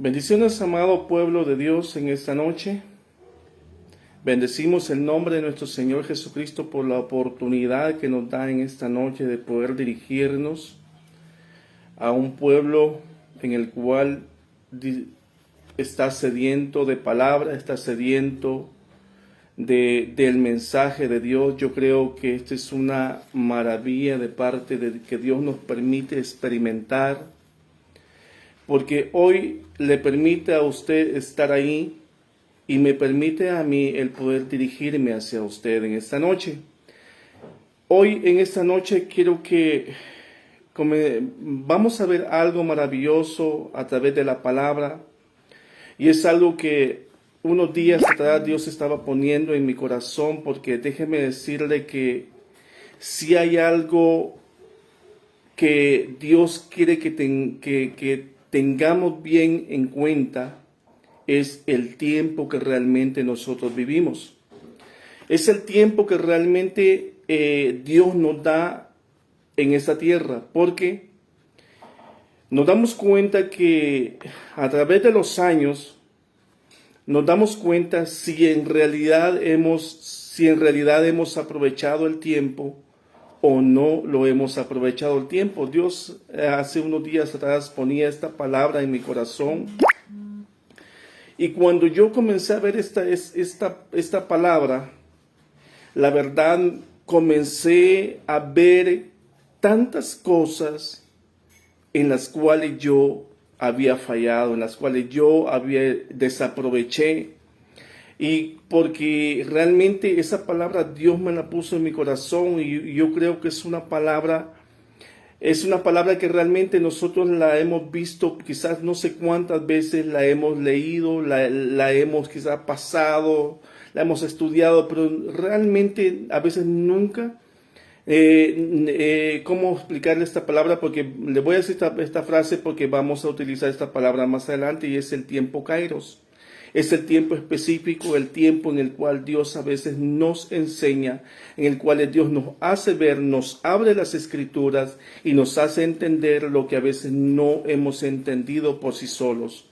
Bendiciones, amado pueblo de Dios, en esta noche. Bendecimos el nombre de nuestro Señor Jesucristo por la oportunidad que nos da en esta noche de poder dirigirnos a un pueblo en el cual está sediento de palabra, está sediento del mensaje de Dios. Yo creo que esta es una maravilla de parte de que Dios nos permite experimentar, porque hoy le permite a usted estar ahí y me permite a mí el poder dirigirme hacia usted en esta noche. Hoy en esta noche quiero que vamos a ver algo maravilloso a través de la palabra, y es algo que unos días atrás Dios estaba poniendo en mi corazón, porque déjeme decirle que si hay algo que Dios quiere que tengamos bien en cuenta, es el tiempo que realmente nosotros vivimos. Es el tiempo que realmente Dios nos da en esta tierra, porque nos damos cuenta que a través de los años nos damos cuenta si en realidad hemos aprovechado el tiempo o no lo hemos aprovechado el tiempo. Dios hace unos días atrás ponía esta palabra en mi corazón, y cuando yo comencé a ver esta palabra, la verdad comencé a ver tantas cosas en las cuales yo había fallado, en las cuales yo desaproveché. Y porque realmente esa palabra Dios me la puso en mi corazón, y yo creo que es una palabra que realmente nosotros la hemos visto, quizás no sé cuántas veces la hemos leído, la hemos quizás pasado, la hemos estudiado, pero realmente a veces nunca. ¿Cómo explicarle esta palabra? Porque le voy a decir esta frase porque vamos a utilizar esta palabra más adelante, y es el tiempo Kairos. Es el tiempo específico, el tiempo en el cual Dios a veces nos enseña, en el cual Dios nos hace ver, nos abre las escrituras y nos hace entender lo que a veces no hemos entendido por sí solos.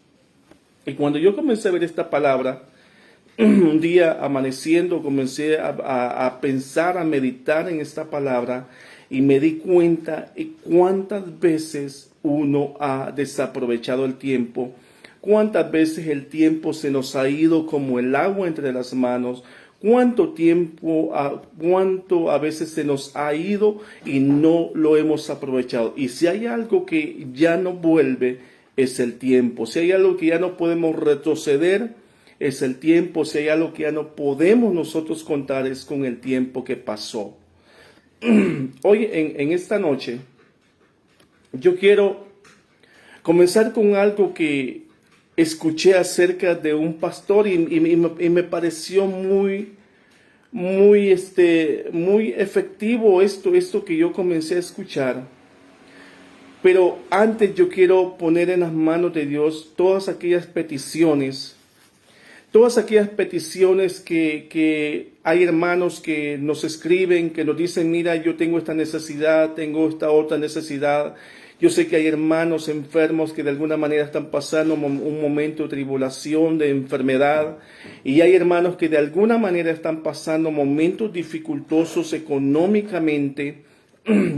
Y cuando yo comencé a ver esta palabra, un día amaneciendo comencé a pensar, a meditar en esta palabra, y me di cuenta de cuántas veces uno ha desaprovechado el tiempo, cuántas veces el tiempo se nos ha ido como el agua entre las manos, cuánto a veces se nos ha ido y no lo hemos aprovechado. Y si hay algo que ya no vuelve, es el tiempo. Si hay algo que ya no podemos retroceder, es el tiempo. Si hay algo que ya no podemos nosotros contar, es con el tiempo que pasó. Hoy en esta noche yo quiero comenzar con algo que escuché acerca de un pastor, y me pareció muy efectivo esto que yo comencé a escuchar. Pero antes yo quiero poner en las manos de Dios todas aquellas peticiones que hay hermanos que nos escriben, que nos dicen: mira, yo tengo esta necesidad, tengo esta otra necesidad. Yo sé que hay hermanos enfermos que de alguna manera están pasando un momento de tribulación, de enfermedad, y hay hermanos que de alguna manera están pasando momentos dificultosos económicamente.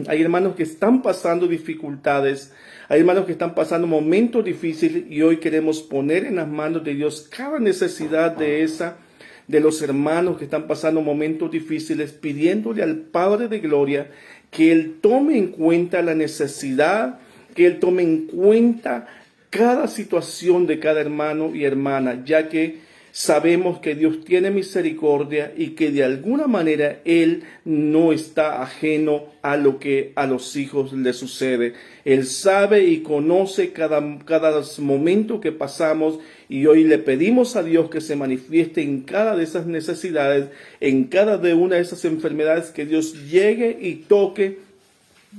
Hay hermanos que están pasando dificultades, hay hermanos que están pasando momentos difíciles, y hoy queremos poner en las manos de Dios cada necesidad de los hermanos que están pasando momentos difíciles, pidiéndole al Padre de Gloria que Él tome en cuenta la necesidad, que Él tome en cuenta cada situación de cada hermano y hermana, ya que sabemos que Dios tiene misericordia y que de alguna manera Él no está ajeno a lo que a los hijos le sucede. Él sabe y conoce cada momento que pasamos, y hoy le pedimos a Dios que se manifieste en cada de esas necesidades, en cada de una de esas enfermedades, que Dios llegue y toque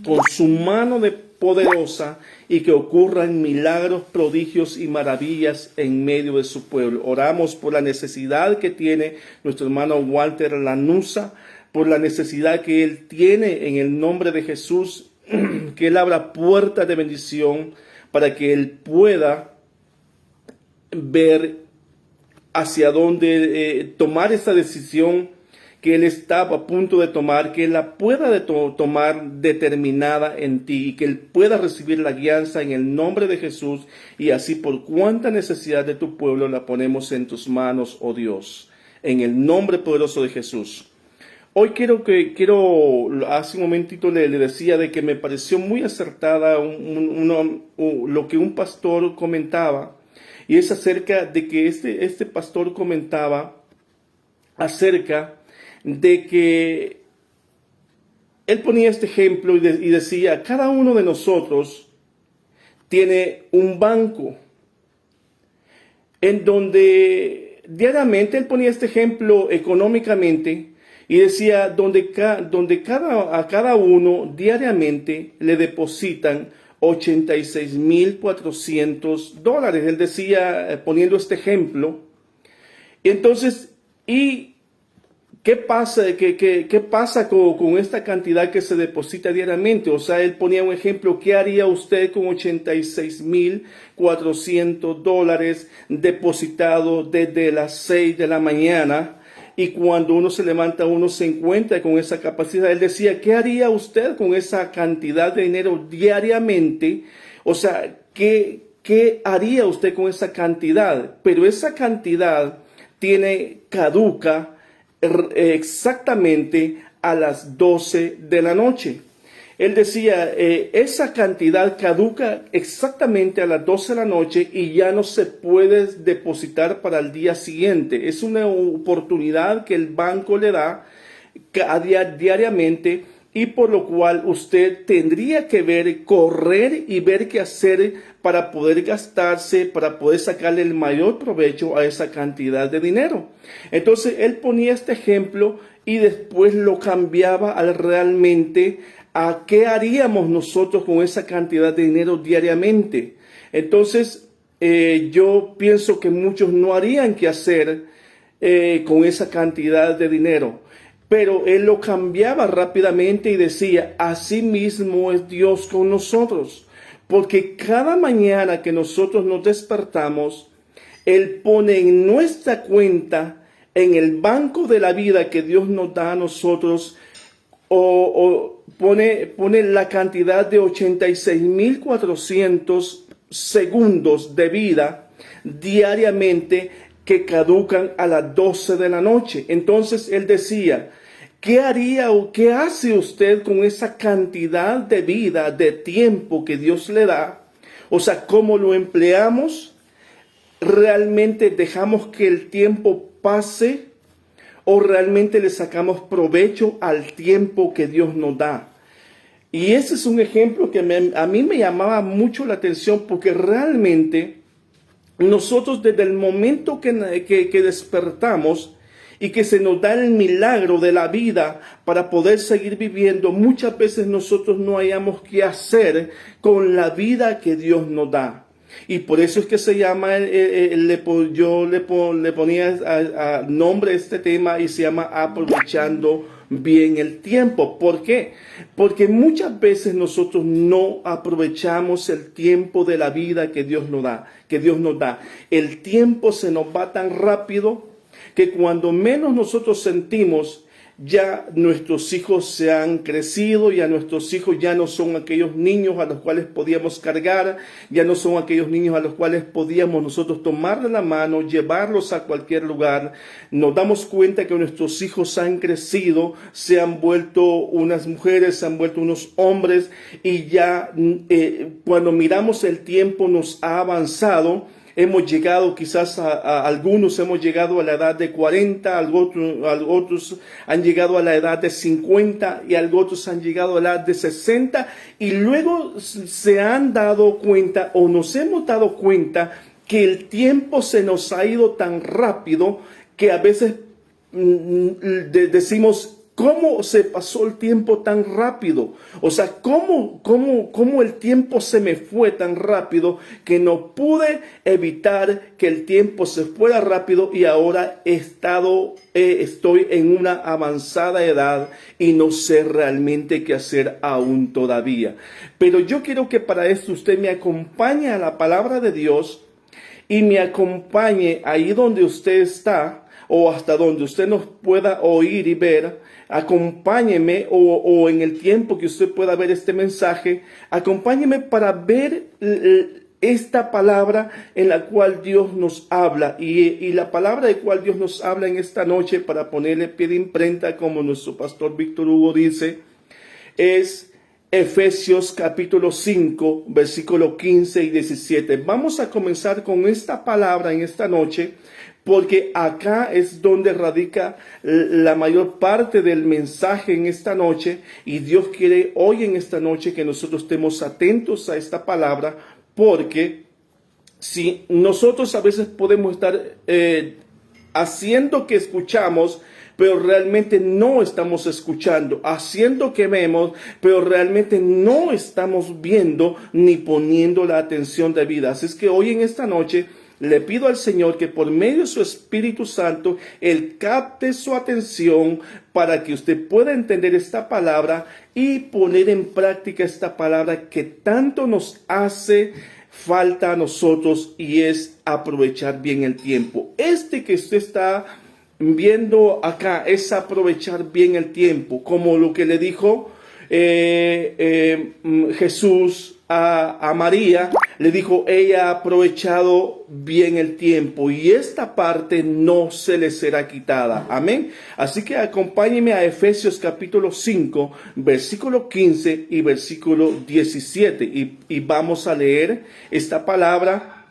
con su mano poderosa, y que ocurran milagros, prodigios y maravillas en medio de su pueblo. Oramos por la necesidad que tiene nuestro hermano Walter Lanusa, por la necesidad que él tiene, en el nombre de Jesús, que Él abra puertas de bendición para que él pueda ver hacia dónde tomar esa decisión que Él está a punto de tomar, que Él la pueda tomar determinada en ti y que Él pueda recibir la guianza en el nombre de Jesús, y así por cuánta necesidad de tu pueblo la ponemos en tus manos, oh Dios, en el nombre poderoso de Jesús. Hoy hace un momentito le decía de que me pareció muy acertada lo que un pastor comentaba, y es acerca de que este pastor comentaba acerca de que él ponía este ejemplo y decía, cada uno de nosotros tiene un banco en donde diariamente, él ponía este ejemplo económicamente, y decía donde a cada uno diariamente le depositan $86,400. Él decía, poniendo este ejemplo. Y entonces, ¿qué pasa? ¿Qué pasa con esta cantidad que se deposita diariamente? O sea, él ponía un ejemplo. ¿Qué haría usted con $86,400 depositados desde las 6 de la mañana? Y cuando uno se levanta, uno se encuentra con esa capacidad. Él decía, ¿qué haría usted con esa cantidad de dinero diariamente? O sea, ¿qué haría usted con esa cantidad? Pero esa cantidad caduca exactamente a las 12 de la noche. Él decía, esa cantidad caduca exactamente a las 12 de la noche y ya no se puede depositar para el día siguiente. Es una oportunidad que el banco le da diariamente, y por lo cual usted tendría que correr y ver qué hacer para poder gastarse, para poder sacarle el mayor provecho a esa cantidad de dinero. Entonces él ponía este ejemplo y después lo cambiaba realmente a qué haríamos nosotros con esa cantidad de dinero diariamente. Entonces yo pienso que muchos no harían qué hacer con esa cantidad de dinero. Pero él lo cambiaba rápidamente y decía, así mismo es Dios con nosotros. Porque cada mañana que nosotros nos despertamos, Él pone en nuestra cuenta, en el banco de la vida que Dios nos da a nosotros, pone la cantidad de 86,400 segundos de vida diariamente que caducan a las 12 de la noche. Entonces él decía, ¿qué haría o qué hace usted con esa cantidad de vida, de tiempo que Dios le da? O sea, ¿cómo lo empleamos? ¿Realmente dejamos que el tiempo pase o realmente le sacamos provecho al tiempo que Dios nos da? Y ese es un ejemplo que a mí me llamaba mucho la atención, porque realmente nosotros desde el momento que despertamos y que se nos da el milagro de la vida para poder seguir viviendo, muchas veces nosotros no hayamos qué hacer con la vida que Dios nos da. Y por eso es que se llama, yo le ponía a nombre a este tema, y se llama aprovechando bien el tiempo. ¿Por qué? Porque muchas veces nosotros no aprovechamos el tiempo de la vida que Dios nos da, El tiempo se nos va tan rápido que cuando menos nosotros sentimos, ya nuestros hijos se han crecido, ya nuestros hijos ya no son aquellos niños a los cuales podíamos cargar, ya no son aquellos niños a los cuales podíamos nosotros tomar de la mano, llevarlos a cualquier lugar. Nos damos cuenta que nuestros hijos han crecido, se han vuelto unas mujeres, se han vuelto unos hombres, y ya cuando miramos el tiempo nos ha avanzado. Hemos llegado quizás algunos hemos llegado a la edad de 40, otros han llegado a la edad de 50 y otros han llegado a la edad de 60, y luego se han dado cuenta o nos hemos dado cuenta que el tiempo se nos ha ido tan rápido que a veces decimos, ¿cómo se pasó el tiempo tan rápido? O sea, ¿cómo el tiempo se me fue tan rápido que no pude evitar que el tiempo se fuera rápido, y ahora estoy en una avanzada edad y no sé realmente qué hacer aún todavía? Pero yo quiero que para esto usted me acompañe a la palabra de Dios y me acompañe ahí donde usted está o hasta donde usted nos pueda oír y ver. Acompáñeme o en el tiempo que usted pueda ver este mensaje, acompáñeme para ver esta palabra en la cual Dios nos habla y la palabra de cual Dios nos habla en esta noche, para ponerle pie de imprenta, como nuestro pastor Víctor Hugo dice, es Efesios capítulo 5, versículo 15 y 17. Vamos a comenzar con esta palabra en esta noche, porque acá es donde radica la mayor parte del mensaje en esta noche, y Dios quiere hoy en esta noche que nosotros estemos atentos a esta palabra, porque si nosotros a veces podemos estar haciendo que escuchamos, pero realmente no estamos escuchando, haciendo que vemos, pero realmente no estamos viendo ni poniendo la atención debida. Así es que hoy en esta noche le pido al Señor que por medio de su Espíritu Santo, Él capte su atención para que usted pueda entender esta palabra y poner en práctica esta palabra que tanto nos hace falta a nosotros, y es aprovechar bien el tiempo. Que usted está viendo acá es aprovechar bien el tiempo, como lo que le dijo Jesús a María. Le dijo, ella ha aprovechado bien el tiempo y esta parte no se le será quitada. Amén. Así que acompáñeme a Efesios capítulo 5, versículo 15 y versículo 17 y vamos a leer esta palabra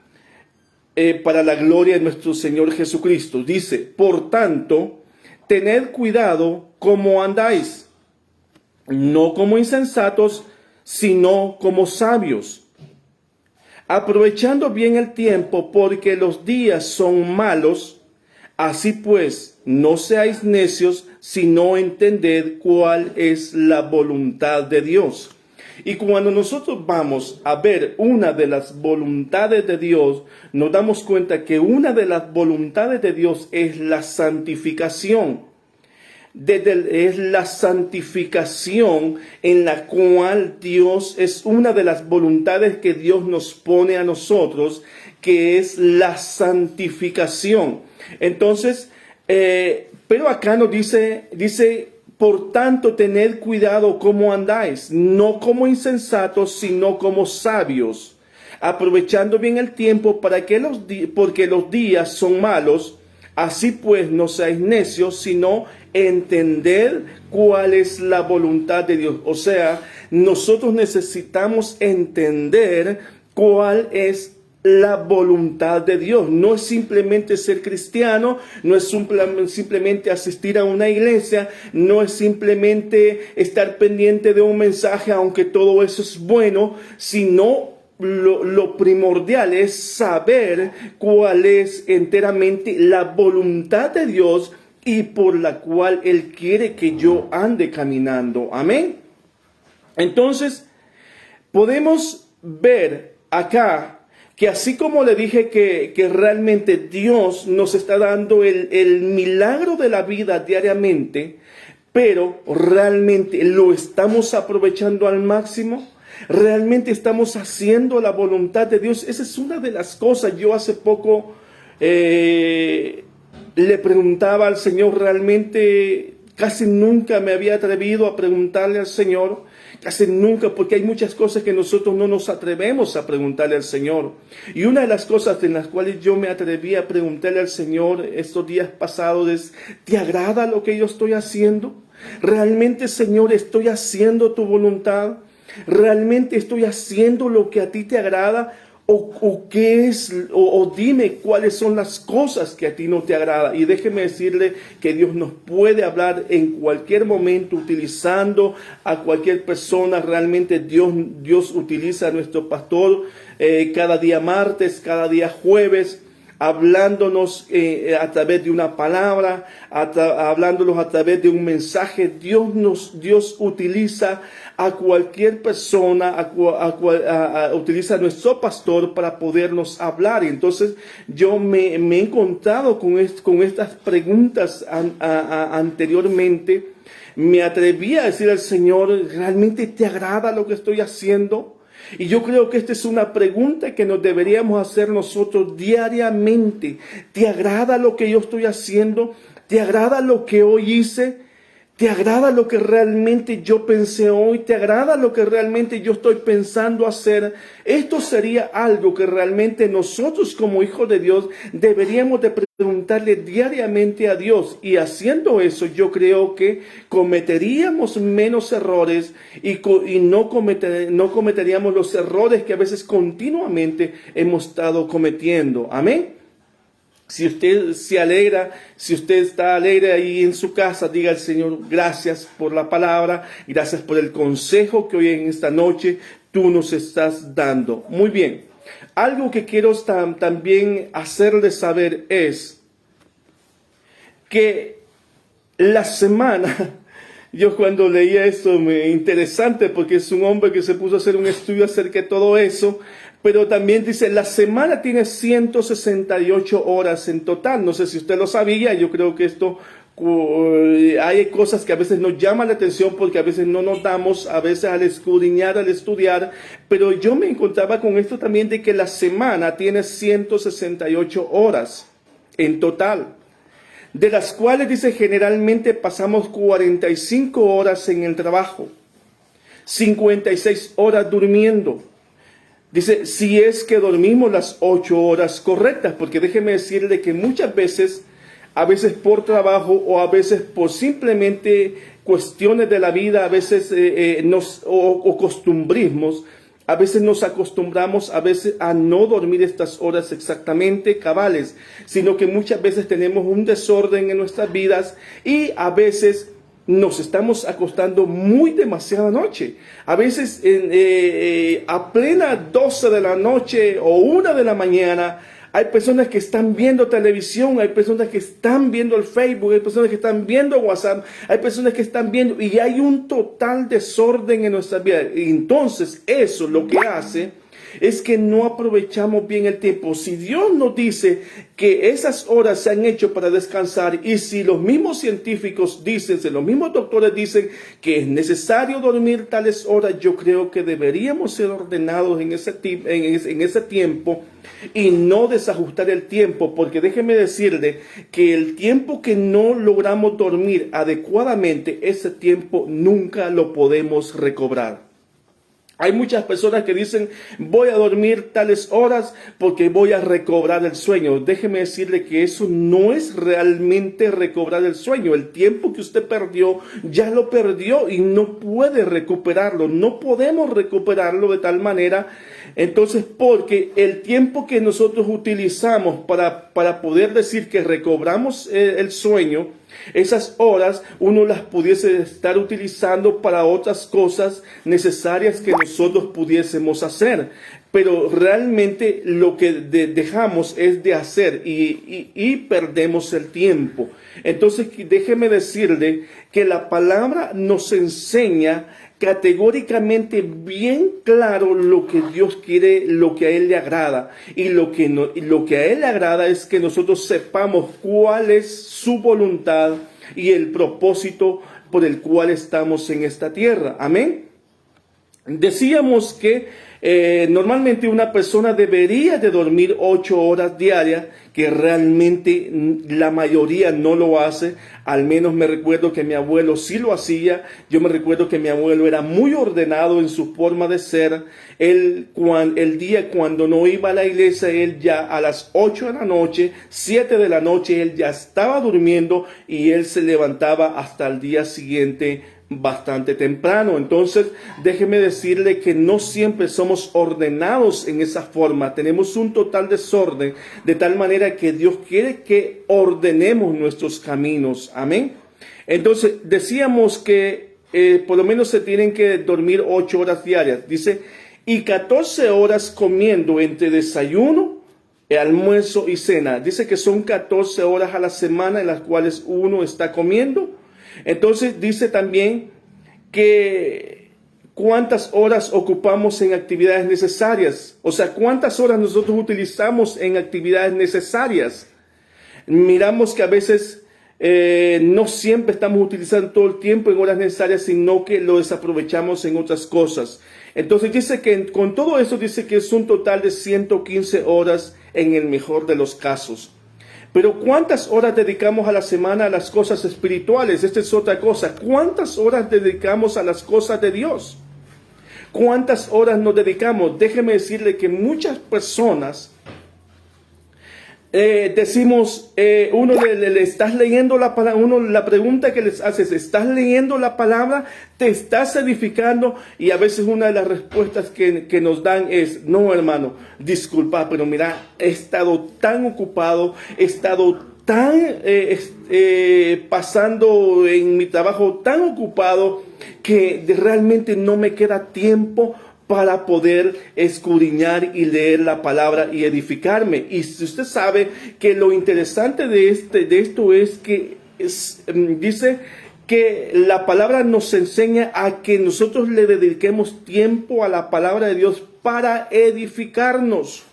para la gloria de nuestro Señor Jesucristo. Dice, por tanto, tened cuidado cómo andáis, no como insensatos, sino como sabios, aprovechando bien el tiempo, porque los días son malos. Así pues, no seáis necios, sino entended cuál es la voluntad de Dios. Y cuando nosotros vamos a ver una de las voluntades de Dios, nos damos cuenta que una de las voluntades de Dios es la santificación. Es la santificación en la cual Dios, es una de las voluntades que Dios nos pone a nosotros, que es la santificación. Entonces, pero acá nos dice, por tanto, tened cuidado cómo andáis, no como insensatos, sino como sabios, aprovechando bien el tiempo, porque los días son malos. Así pues, no seáis necios, sino entender cuál es la voluntad de Dios. O sea, nosotros necesitamos entender cuál es la voluntad de Dios. No es simplemente ser cristiano, no es simplemente asistir a una iglesia, no es simplemente estar pendiente de un mensaje, aunque todo eso es bueno, sino lo primordial es saber cuál es enteramente la voluntad de Dios y por la cual Él quiere que yo ande caminando. Amén. Entonces, podemos ver acá que así como le dije que realmente Dios nos está dando el milagro de la vida diariamente, pero realmente lo estamos aprovechando al máximo. ¿Realmente estamos haciendo la voluntad de Dios? Esa es una de las cosas. Yo hace poco le preguntaba al Señor, realmente casi nunca me había atrevido a preguntarle al Señor, casi nunca, porque hay muchas cosas que nosotros no nos atrevemos a preguntarle al Señor. Y una de las cosas en las cuales yo me atreví a preguntarle al Señor estos días pasados es, ¿te agrada lo que yo estoy haciendo? ¿Realmente, Señor, estoy haciendo tu voluntad? ¿Realmente estoy haciendo lo que a ti te agrada? ¿O qué es? O dime cuáles son las cosas que a ti no te agrada. Y déjeme decirle que Dios nos puede hablar en cualquier momento, utilizando a cualquier persona. Realmente Dios utiliza a nuestro pastor cada día martes, cada día jueves, hablándonos a través de una palabra, hablándonos a través de un mensaje. Dios utiliza a cualquier persona, utiliza a nuestro pastor para podernos hablar. Y entonces yo me he encontrado con estas preguntas anteriormente. Me atreví a decir al Señor, ¿realmente te agrada lo que estoy haciendo? Y yo creo que esta es una pregunta que nos deberíamos hacer nosotros diariamente. ¿Te agrada lo que yo estoy haciendo? ¿Te agrada lo que hoy hice? ¿Te agrada lo que realmente yo pensé hoy? ¿Te agrada lo que realmente yo estoy pensando hacer? Esto sería algo que realmente nosotros como hijos de Dios deberíamos de preguntarle diariamente a Dios. Y haciendo eso yo creo que cometeríamos menos errores y no cometeríamos los errores que a veces continuamente hemos estado cometiendo. Amén. Si usted se alegra, si usted está alegre ahí en su casa, diga al Señor, gracias por la palabra, gracias por el consejo que hoy en esta noche tú nos estás dando. Muy bien, algo que quiero también hacerles saber es que la semana, yo cuando leía esto me interesante porque es un hombre que se puso a hacer un estudio acerca de todo eso. Pero también dice, la semana tiene 168 horas en total. No sé si usted lo sabía, yo creo que esto, hay cosas que a veces nos llaman la atención porque a veces no nos damos, a veces al escudriñar, al estudiar. Pero yo me encontraba con esto también de que la semana tiene 168 horas en total. De las cuales dice, generalmente pasamos 45 horas en el trabajo, 56 horas durmiendo. Dice, si es que dormimos las 8 horas correctas, porque déjeme decirle que muchas veces, a veces por trabajo o a veces por simplemente cuestiones de la vida, a veces o costumbrismos, a veces nos acostumbramos a veces a no dormir estas horas exactamente cabales, sino que muchas veces tenemos un desorden en nuestras vidas y a veces nos estamos acostando muy demasiada noche. A veces a plena 12 de la noche o 1 de la mañana hay personas que están viendo televisión, hay personas que están viendo el Facebook, hay personas que están viendo WhatsApp, hay personas que están viendo y hay un total desorden en nuestra vida. Y entonces eso lo que hace es que no aprovechamos bien el tiempo. Si Dios nos dice que esas horas se han hecho para descansar y si los mismos científicos dicen, si los mismos doctores dicen que es necesario dormir tales horas, yo creo que deberíamos ser ordenados en ese tiempo y no desajustar el tiempo, porque déjeme decirle que el tiempo que no logramos dormir adecuadamente, ese tiempo nunca lo podemos recobrar. Hay muchas personas que dicen, voy a dormir tales horas porque voy a recobrar el sueño. Déjeme decirle que eso no es realmente recobrar el sueño. El tiempo que usted perdió, ya lo perdió y no puede recuperarlo. No podemos recuperarlo de tal manera. Entonces, porque el tiempo que nosotros utilizamos para poder decir que recobramos el sueño, esas horas uno las pudiese estar utilizando para otras cosas necesarias que nosotros pudiésemos hacer. Pero realmente lo que dejamos es de hacer y perdemos el tiempo. Entonces déjeme decirle que la palabra nos enseña categóricamente bien claro lo que Dios quiere, lo que a Él le agrada. Y lo que a Él le agrada es que nosotros sepamos cuál es su voluntad y el propósito por el cual estamos en esta tierra. Amén. Decíamos que normalmente una persona debería de dormir 8 horas diarias, que realmente la mayoría no lo hace. Al menos me recuerdo que mi abuelo sí lo hacía. Yo me recuerdo que mi abuelo era muy ordenado en su forma de ser. El día cuando no iba a la iglesia, él ya a las 8 de la noche, 7 de la noche, él ya estaba durmiendo y él se levantaba hasta el día siguiente bastante temprano. Entonces, déjeme decirle que no siempre somos ordenados en esa forma. Tenemos un total desorden, de tal manera que Dios quiere que ordenemos nuestros caminos. Amén. Entonces, decíamos que por lo menos se tienen que dormir 8 horas diarias. Dice, y 14 horas comiendo entre desayuno, almuerzo y cena. Dice que son 14 horas a la semana en las cuales uno está comiendo. Entonces dice también que cuántas horas ocupamos en actividades necesarias. O sea, cuántas horas nosotros utilizamos en actividades necesarias. Miramos que a veces no siempre estamos utilizando todo el tiempo en horas necesarias, sino que lo desaprovechamos en otras cosas. Entonces dice que con todo eso dice que es un total de 115 horas en el mejor de los casos. Pero ¿cuántas horas dedicamos a la semana a las cosas espirituales? Esta es otra cosa. ¿Cuántas horas dedicamos a las cosas de Dios? ¿Cuántas horas nos dedicamos? Déjeme decirle que muchas personas decimos, uno le estás leyendo la palabra, uno la pregunta que les hace es, ¿estás leyendo la palabra? ¿Te estás edificando? Y a veces una de las respuestas que nos dan es, no hermano, disculpa, pero mira, he estado tan ocupado, he estado tan pasando en mi trabajo tan ocupado que realmente no me queda tiempo para poder escudriñar y leer la palabra y edificarme. Y si usted sabe que lo interesante de esto es que dice que la palabra nos enseña a que nosotros le dediquemos tiempo a la palabra de Dios para edificarnos.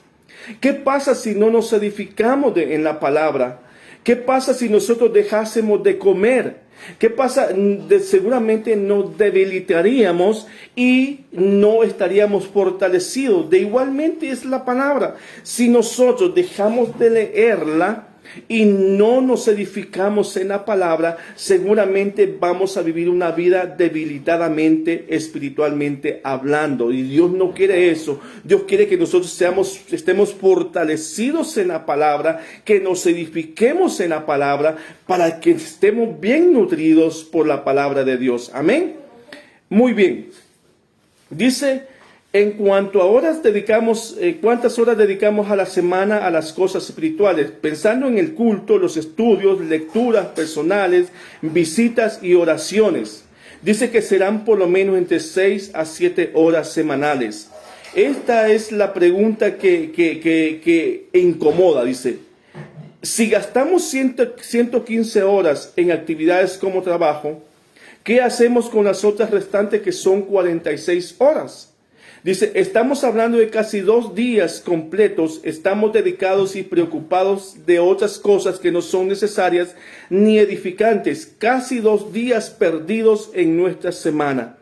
¿Qué pasa si no nos edificamos en la palabra? ¿Qué pasa si nosotros dejásemos de comer? ¿Qué pasa? Seguramente nos debilitaríamos y no estaríamos fortalecidos. De igualmente es la palabra. Si nosotros dejamos de leerla y no nos edificamos en la palabra, seguramente vamos a vivir una vida debilitadamente, espiritualmente hablando. Y Dios no quiere eso. Dios quiere que nosotros estemos fortalecidos en la palabra, que nos edifiquemos en la palabra, para que estemos bien nutridos por la palabra de Dios. Amén. Muy bien. Dice, en cuanto a horas dedicamos, ¿cuántas horas dedicamos a la semana a las cosas espirituales? Pensando en el culto, los estudios, lecturas personales, visitas y oraciones. Dice que serán por lo menos entre 6 a 7 horas semanales. Esta es la pregunta que incomoda, dice. Si gastamos 115 horas en actividades como trabajo, ¿qué hacemos con las otras restantes que son 46 horas? Dice, estamos hablando de casi 2 días completos, estamos dedicados y preocupados de otras cosas que no son necesarias ni edificantes, casi 2 días perdidos en nuestra semana.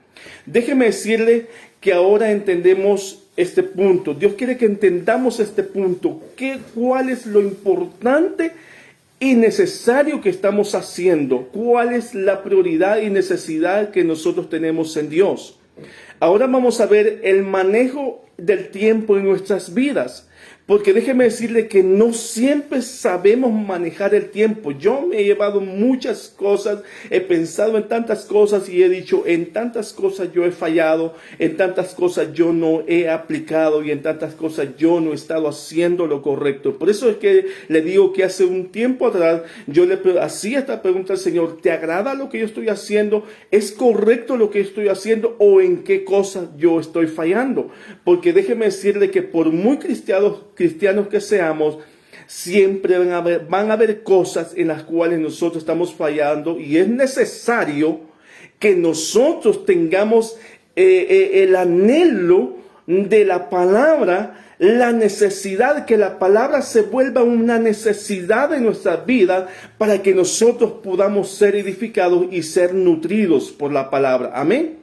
Déjeme decirle que ahora entendemos este punto. Dios quiere que entendamos este punto. ¿Cuál es lo importante y necesario que estamos haciendo? ¿Cuál es la prioridad y necesidad que nosotros tenemos en Dios? Ahora vamos a ver el manejo del tiempo en nuestras vidas, porque déjeme decirle que no siempre sabemos manejar el tiempo. Yo me he llevado muchas cosas, he pensado en tantas cosas y he dicho, en tantas cosas yo he fallado, en tantas cosas yo no he aplicado y en tantas cosas yo no he estado haciendo lo correcto. Por eso es que le digo que hace un tiempo atrás yo le hacía esta pregunta al Señor, ¿te agrada lo que yo estoy haciendo? ¿Es correcto lo que estoy haciendo o en qué cosas yo estoy fallando? Porque déjeme decirle que por muy cristianos que seamos, siempre van a haber cosas en las cuales nosotros estamos fallando y es necesario que nosotros tengamos el anhelo de la palabra, la necesidad, que la palabra se vuelva una necesidad en nuestra vida para que nosotros podamos ser edificados y ser nutridos por la palabra. Amén.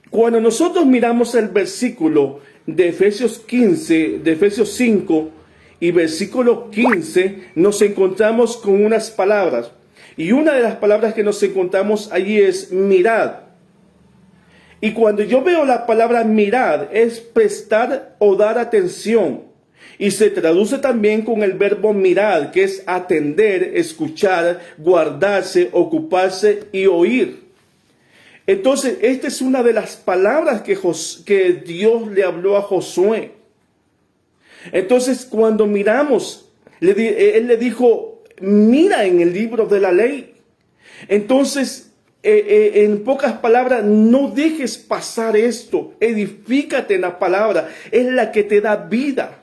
Cuando nosotros miramos el versículo de Efesios 5 y versículo 15, nos encontramos con unas palabras. Y una de las palabras que nos encontramos allí es mirad. Y cuando yo veo la palabra mirad, es prestar o dar atención. Y se traduce también con el verbo mirad, que es atender, escuchar, guardarse, ocuparse y oír. Entonces, esta es una de las palabras que Dios le habló a Josué. Entonces, cuando miramos, Él le dijo, mira en el libro de la ley. Entonces, en pocas palabras, no dejes pasar esto. Edifícate en la palabra. Es la que te da vida.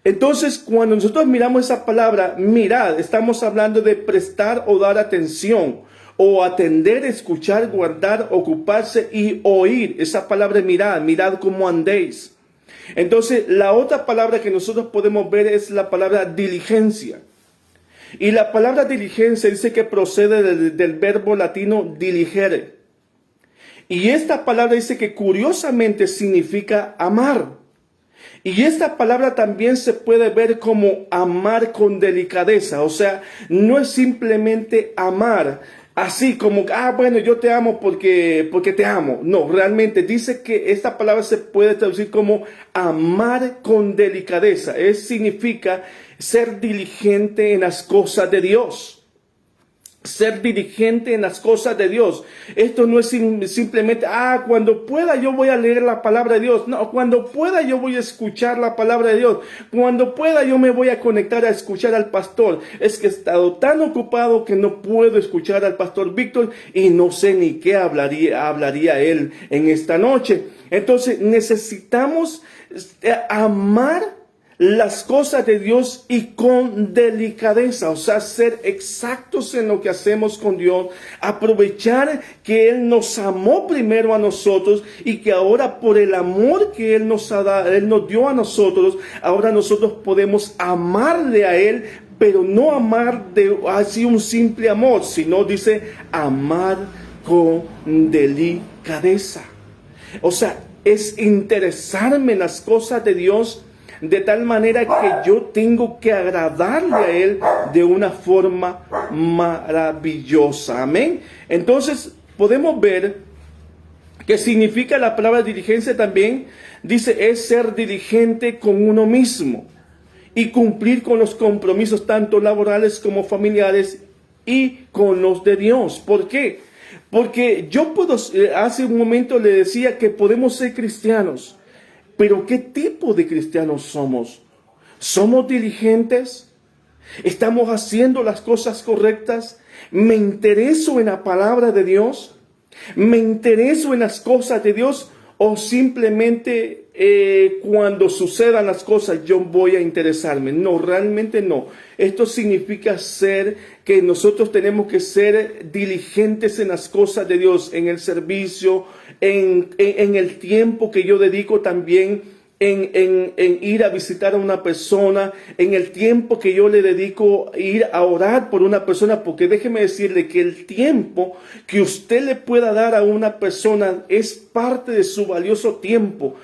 Entonces, cuando nosotros miramos esa palabra, mirad, estamos hablando de prestar o dar atención. O atender, escuchar, guardar, ocuparse y oír. Esa palabra mirad cómo andéis. Entonces, la otra palabra que nosotros podemos ver es la palabra diligencia. Y la palabra diligencia dice que procede del verbo latino diligere. Y esta palabra dice que curiosamente significa amar. Y esta palabra también se puede ver como amar con delicadeza. O sea, no es simplemente amar así como, bueno, yo te amo porque te amo. No, realmente dice que esta palabra se puede traducir como amar con delicadeza. Significa ser diligente en las cosas de Dios. Ser diligente en las cosas de Dios. Esto no es simplemente, cuando pueda yo voy a leer la palabra de Dios. No, cuando pueda yo voy a escuchar la palabra de Dios. Cuando pueda yo me voy a conectar a escuchar al pastor. Es que he estado tan ocupado que no puedo escuchar al pastor Víctor y no sé ni qué hablaría él en esta noche. Entonces necesitamos amar las cosas de Dios y con delicadeza, o sea, ser exactos en lo que hacemos con Dios, aprovechar que Él nos amó primero a nosotros y que ahora por el amor que Él nos ha dado, Él nos dio a nosotros, ahora nosotros podemos amarle a Él, pero no amar de así un simple amor, sino dice amar con delicadeza. O sea, es interesarme en las cosas de Dios de tal manera que yo tengo que agradarle a Él de una forma maravillosa. Amén. Entonces podemos ver que significa la palabra diligencia también. Dice, es ser diligente con uno mismo y cumplir con los compromisos tanto laborales como familiares y con los de Dios. ¿Por qué? Porque yo hace un momento le decía que podemos ser cristianos. Pero ¿qué tipo de cristianos somos? ¿Somos diligentes? ¿Estamos haciendo las cosas correctas? ¿Me intereso en la palabra de Dios? ¿Me intereso en las cosas de Dios? ¿O simplemente cuando sucedan las cosas yo voy a interesarme? No, realmente no. Esto significa que nosotros tenemos que ser diligentes en las cosas de Dios, en el servicio, en el tiempo que yo dedico también en ir a visitar a una persona, en el tiempo que yo le dedico a ir a orar por una persona, porque déjeme decirle que el tiempo que usted le pueda dar a una persona es parte de su valioso tiempo.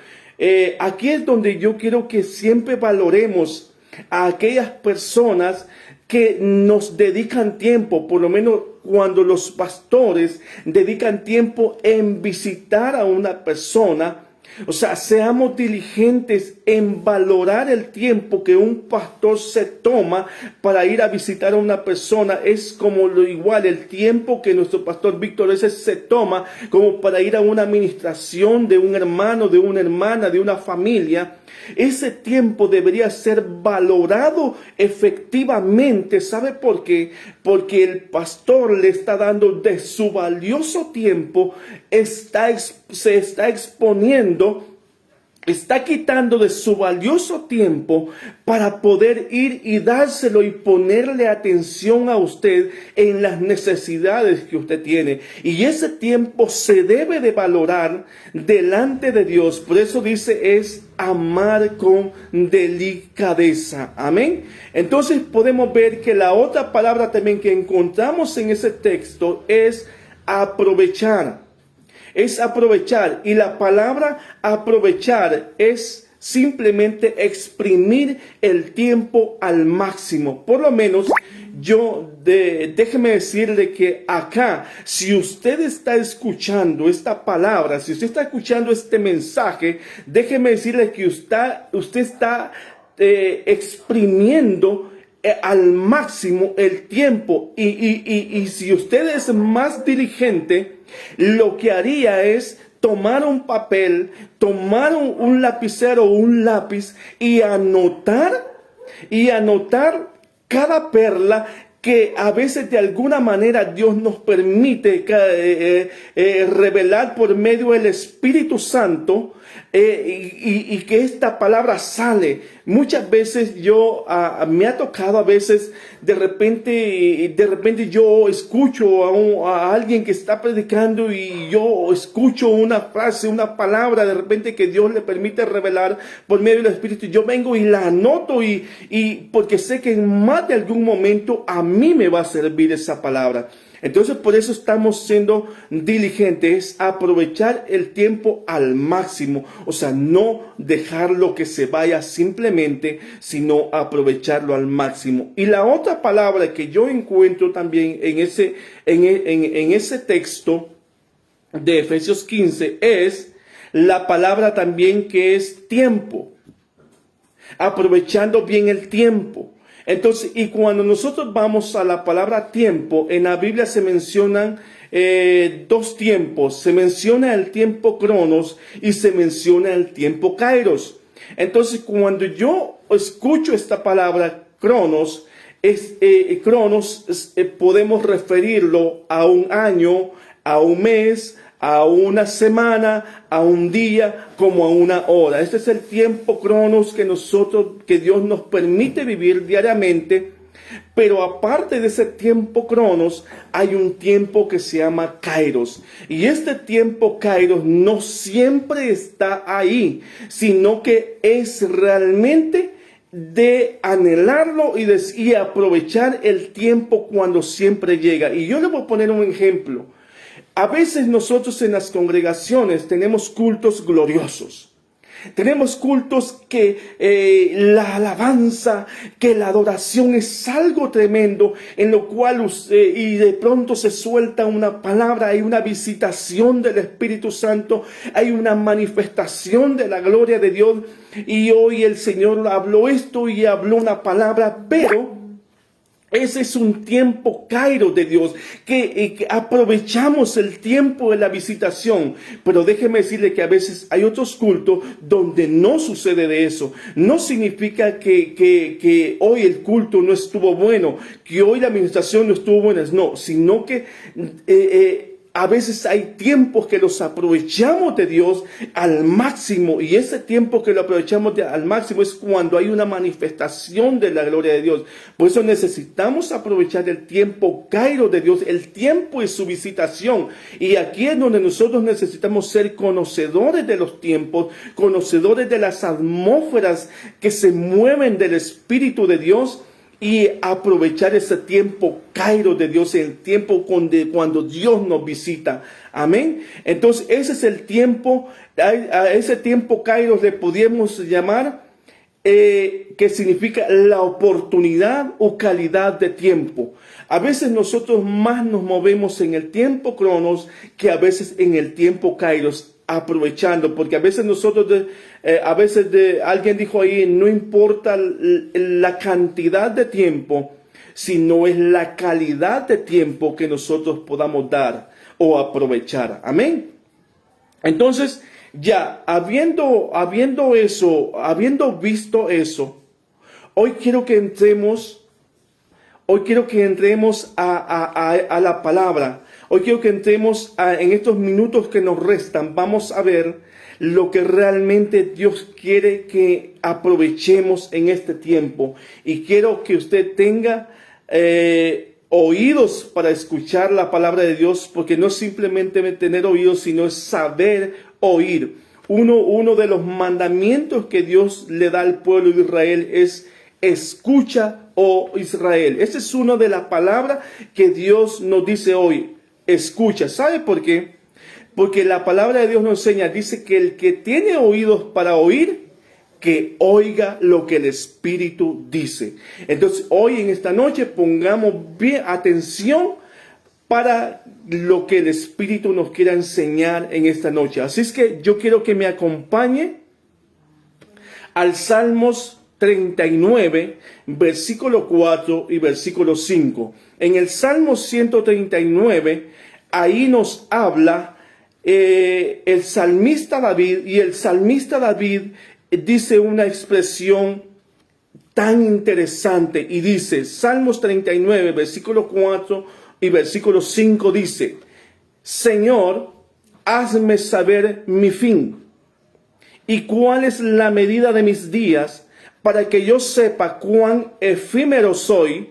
Aquí es donde yo quiero que siempre valoremos a aquellas personas que nos dedican tiempo, por lo menos cuando los pastores dedican tiempo en visitar a una persona. O sea, seamos diligentes en valorar el tiempo que un pastor se toma para ir a visitar a una persona. Es como lo igual el tiempo que nuestro pastor Víctor se toma como para ir a una administración de un hermano, de una hermana, de una familia. Ese tiempo debería ser valorado efectivamente. ¿Sabe por qué? Porque el pastor le está dando de su valioso tiempo, se está exponiendo, está quitando de su valioso tiempo para poder ir y dárselo y ponerle atención a usted en las necesidades que usted tiene. Y ese tiempo se debe de valorar delante de Dios. Por eso dice, es amar con delicadeza. Amén. Entonces podemos ver que la otra palabra también que encontramos en ese texto es aprovechar. Es aprovechar, y la palabra aprovechar es simplemente exprimir el tiempo al máximo. Por lo menos déjeme decirle que acá, si usted está escuchando esta palabra, si usted está escuchando este mensaje, déjeme decirle que usted está exprimiendo al máximo el tiempo, y si usted es más diligente, lo que haría es tomar un papel, tomar un lapicero o un lápiz y anotar cada perla que a veces de alguna manera Dios nos permite revelar por medio del Espíritu Santo. y que esta palabra sale. Muchas veces me ha tocado a veces de repente yo escucho a alguien que está predicando y yo escucho una frase, una palabra de repente que Dios le permite revelar por medio del Espíritu. Yo vengo y la anoto y porque sé que en más de algún momento a mí me va a servir esa palabra. Entonces por eso estamos siendo diligentes, aprovechar el tiempo al máximo, o sea, no dejarlo que se vaya simplemente, sino aprovecharlo al máximo. Y la otra palabra que yo encuentro también en ese texto de Efesios 15 es la palabra también que es tiempo, aprovechando bien el tiempo. Entonces, y cuando nosotros vamos a la palabra tiempo, en la Biblia se mencionan dos tiempos. Se menciona el tiempo Cronos y se menciona el tiempo Kairos. Entonces, cuando yo escucho esta palabra Cronos, podemos referirlo a un año, a un mes, a una semana, a un día, como a una hora. Este es el tiempo Cronos que Dios nos permite vivir diariamente. Pero aparte de ese tiempo Cronos, hay un tiempo que se llama Kairos. Y este tiempo Kairos no siempre está ahí, sino que es realmente de anhelarlo y aprovechar el tiempo cuando siempre llega. Y yo le voy a poner un ejemplo. A veces nosotros en las congregaciones tenemos cultos gloriosos. Tenemos cultos que la alabanza, que la adoración es algo tremendo, en lo cual y de pronto se suelta una palabra, hay una visitación del Espíritu Santo, hay una manifestación de la gloria de Dios. Y hoy el Señor habló esto y habló una palabra, pero ese es un tiempo Kairos de Dios, que aprovechamos el tiempo de la visitación. Pero déjeme decirle que a veces hay otros cultos donde no sucede de eso. No significa que hoy el culto no estuvo bueno, que hoy la administración no estuvo buena, no, sino que a veces hay tiempos que los aprovechamos de Dios al máximo, y ese tiempo que lo aprovechamos al máximo es cuando hay una manifestación de la gloria de Dios. Por eso necesitamos aprovechar el tiempo Kairos de Dios, el tiempo de su visitación. Y aquí es donde nosotros necesitamos ser conocedores de los tiempos, conocedores de las atmósferas que se mueven del Espíritu de Dios, y aprovechar ese tiempo Kairos de Dios, el tiempo cuando Dios nos visita. Amén. Entonces ese es el tiempo, a ese tiempo Kairos le podríamos llamar, que significa la oportunidad o calidad de tiempo. A veces nosotros más nos movemos en el tiempo Cronos que a veces en el tiempo Kairos, aprovechando, porque a veces alguien dijo ahí, no importa la cantidad de tiempo, sino es la calidad de tiempo que nosotros podamos dar o aprovechar. Amén. Entonces, ya habiendo visto eso, hoy quiero que entremos a la palabra. Hoy quiero que entremos en estos minutos que nos restan. Vamos a ver lo que realmente Dios quiere que aprovechemos en este tiempo. Y quiero que usted tenga oídos para escuchar la palabra de Dios, porque no es simplemente tener oídos, sino es saber oír. Uno de los mandamientos que Dios le da al pueblo de Israel es: escucha, oh Israel. Esa es una de las palabras que Dios nos dice hoy. Escucha. ¿Sabe por qué? Porque la palabra de Dios nos enseña, dice que el que tiene oídos para oír, que oiga lo que el Espíritu dice. Entonces hoy en esta noche pongamos bien atención para lo que el Espíritu nos quiera enseñar en esta noche. Así es que yo quiero que me acompañe al Salmos 39, versículo 4 y versículo 5. En el Salmo 139, ahí nos habla el salmista David, y el salmista David dice una expresión tan interesante, y dice, Salmos 39, versículo 4 y versículo 5 dice: Señor, hazme saber mi fin, ¿Y cuál es la medida de mis días para que yo sepa cuán efímero soy?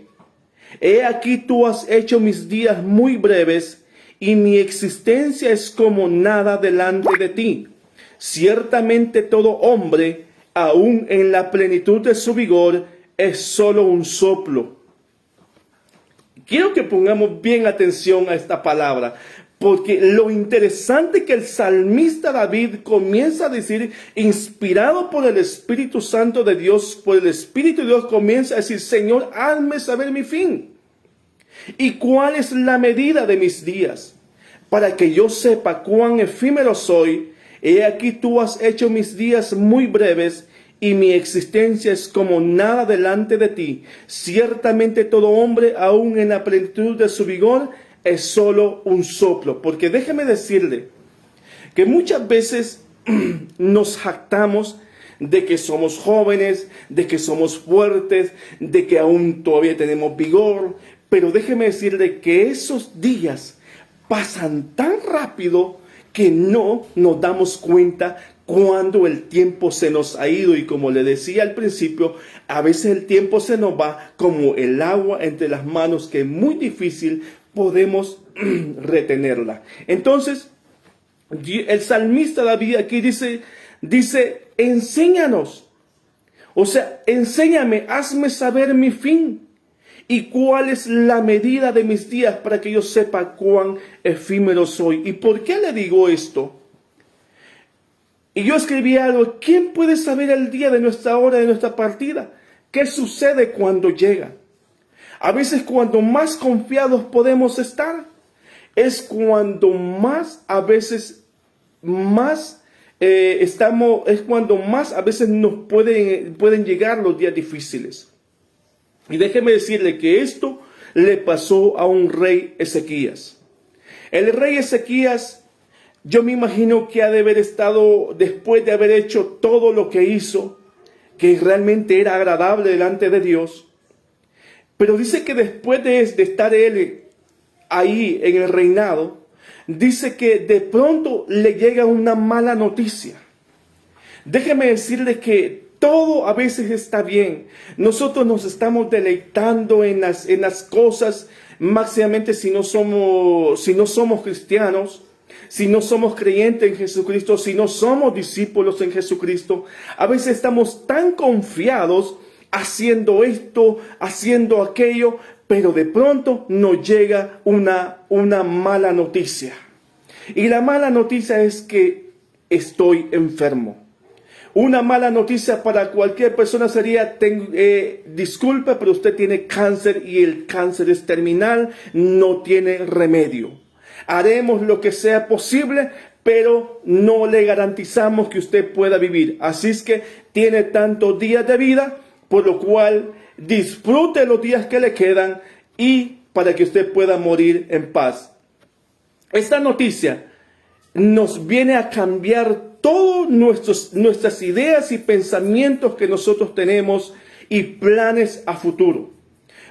He aquí tú has hecho mis días muy breves y mi existencia es como nada delante de ti. Ciertamente todo hombre, aun en la plenitud de su vigor, es solo un soplo. Quiero que pongamos bien atención a esta palabra, porque lo interesante que el salmista David comienza a decir, inspirado por el Espíritu Santo de Dios, por el Espíritu de Dios, comienza a decir, Señor, hazme saber mi fin. ¿Y cuál es la medida de mis días? Para que yo sepa cuán efímero soy. He aquí tú has hecho mis días muy breves y mi existencia es como nada delante de ti. Ciertamente todo hombre, aun en la plenitud de su vigor, es solo un soplo. Porque déjeme decirle que muchas veces nos jactamos de que somos jóvenes, de que somos fuertes, de que aún todavía tenemos vigor. Pero déjeme decirle que esos días pasan tan rápido que no nos damos cuenta cuando el tiempo se nos ha ido. Y como le decía al principio, a veces el tiempo se nos va como el agua entre las manos, que es muy difícil podemos retenerla. Entonces, el salmista David aquí dice, enséñanos. O sea, enséñame, hazme saber mi fin. ¿Y cuál es la medida de mis días para que yo sepa cuán efímero soy? ¿Y por qué le digo esto? Y yo escribí algo, ¿quién puede saber el día de nuestra hora, de nuestra partida? ¿Qué sucede cuando llega? A veces cuando más confiados podemos estar, es cuando más a veces es cuando más a veces nos pueden llegar los días difíciles. Y déjeme decirle que esto le pasó a un rey Ezequías. El rey Ezequías, yo me imagino que ha de haber estado, después de haber hecho todo lo que hizo, que realmente era agradable delante de Dios. Pero dice que después de estar él ahí en el reinado, dice que de pronto le llega una mala noticia. Déjeme decirle que todo a veces está bien. Nosotros nos estamos deleitando en las cosas, máximamente si no somos cristianos, si no somos creyentes en Jesucristo, si no somos discípulos en Jesucristo. A veces estamos tan confiados haciendo esto, haciendo aquello, pero de pronto nos llega una mala noticia. Y la mala noticia es que estoy enfermo. Una mala noticia para cualquier persona sería, disculpe, pero usted tiene cáncer y el cáncer es terminal, no tiene remedio. Haremos lo que sea posible, pero no le garantizamos que usted pueda vivir. Así es que tiene tantos días de vida, por lo cual disfrute los días que le quedan y para que usted pueda morir en paz. Esta noticia nos viene a cambiar todas nuestras ideas y pensamientos que nosotros tenemos y planes a futuro.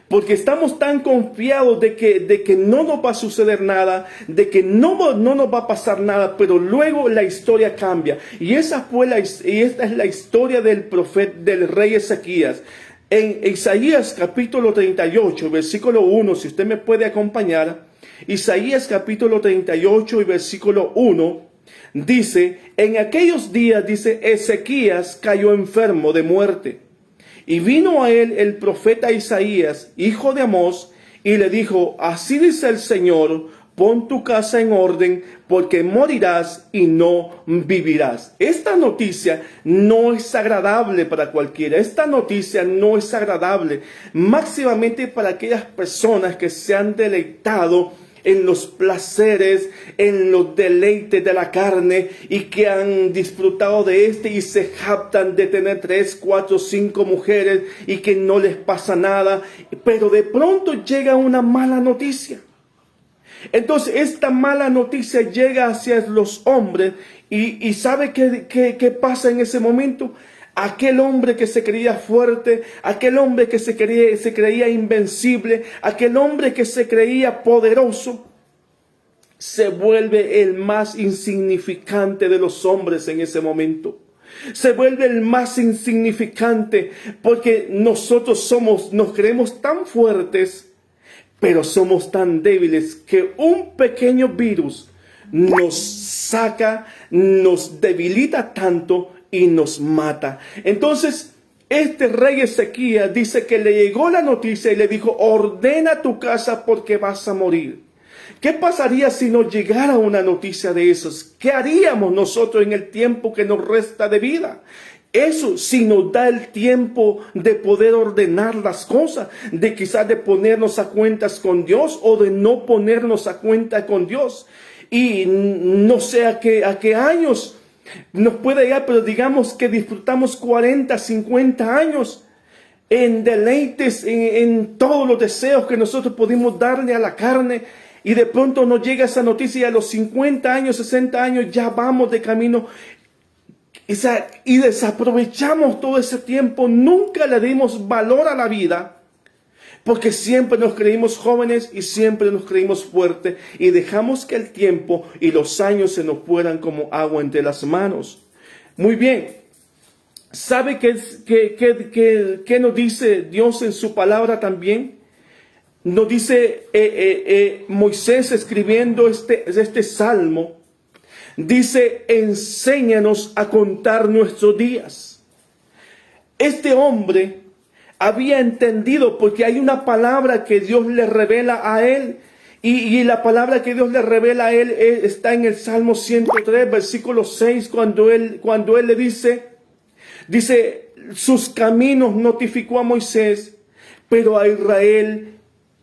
Porque estamos tan confiados de que no nos va a suceder nada, de que no nos va a pasar nada, pero luego la historia cambia. Y esta es la historia del rey Ezequías. En Isaías capítulo 38, versículo 1, si usted me puede acompañar, Isaías capítulo 38 y versículo 1, dice, en aquellos días, dice, Ezequías cayó enfermo de muerte. Y vino a él el profeta Isaías, hijo de Amós, y le dijo, así dice el Señor, pon tu casa en orden, porque morirás y no vivirás. Esta noticia no es agradable para cualquiera. Esta noticia no es agradable, máximamente para aquellas personas que se han deleitado en los placeres, en los deleites de la carne y que han disfrutado de y se jactan de tener 3, 4, 5 mujeres y que no les pasa nada, pero de pronto llega una mala noticia. Entonces esta mala noticia llega hacia los hombres y ¿sabe qué pasa en ese momento? Aquel hombre que se creía fuerte, aquel hombre que se creía invencible, aquel hombre que se creía poderoso, se vuelve el más insignificante de los hombres en ese momento. Se vuelve el más insignificante porque nosotros nos creemos tan fuertes, pero somos tan débiles que un pequeño virus nos saca, nos debilita tanto y nos mata. Entonces, este rey Ezequías dice que le llegó la noticia y le dijo: ordena tu casa porque vas a morir. ¿Qué pasaría si nos llegara una noticia de esos? ¿Qué haríamos nosotros en el tiempo que nos resta de vida? Eso sí nos da el tiempo de poder ordenar las cosas, de quizás de ponernos a cuentas con Dios o de no ponernos a cuenta con Dios. Y no sé a qué años nos puede llegar, pero digamos que disfrutamos 40, 50 años en deleites, en todos los deseos que nosotros pudimos darle a la carne. Y de pronto nos llega esa noticia y a los 50 años, 60 años ya vamos de camino. Y desaprovechamos todo ese tiempo, nunca le dimos valor a la vida, porque siempre nos creímos jóvenes y siempre nos creímos fuertes y dejamos que el tiempo y los años se nos fueran como agua entre las manos. Muy bien, ¿sabe qué nos dice Dios en su palabra también? Nos dice Moisés escribiendo este salmo. Dice: enséñanos a contar nuestros días. Este hombre había entendido, porque hay una palabra que Dios le revela a él. Y la palabra que Dios le revela a él está en el Salmo 103, versículo 6, cuando él le dice, sus caminos notificó a Moisés, pero a Israel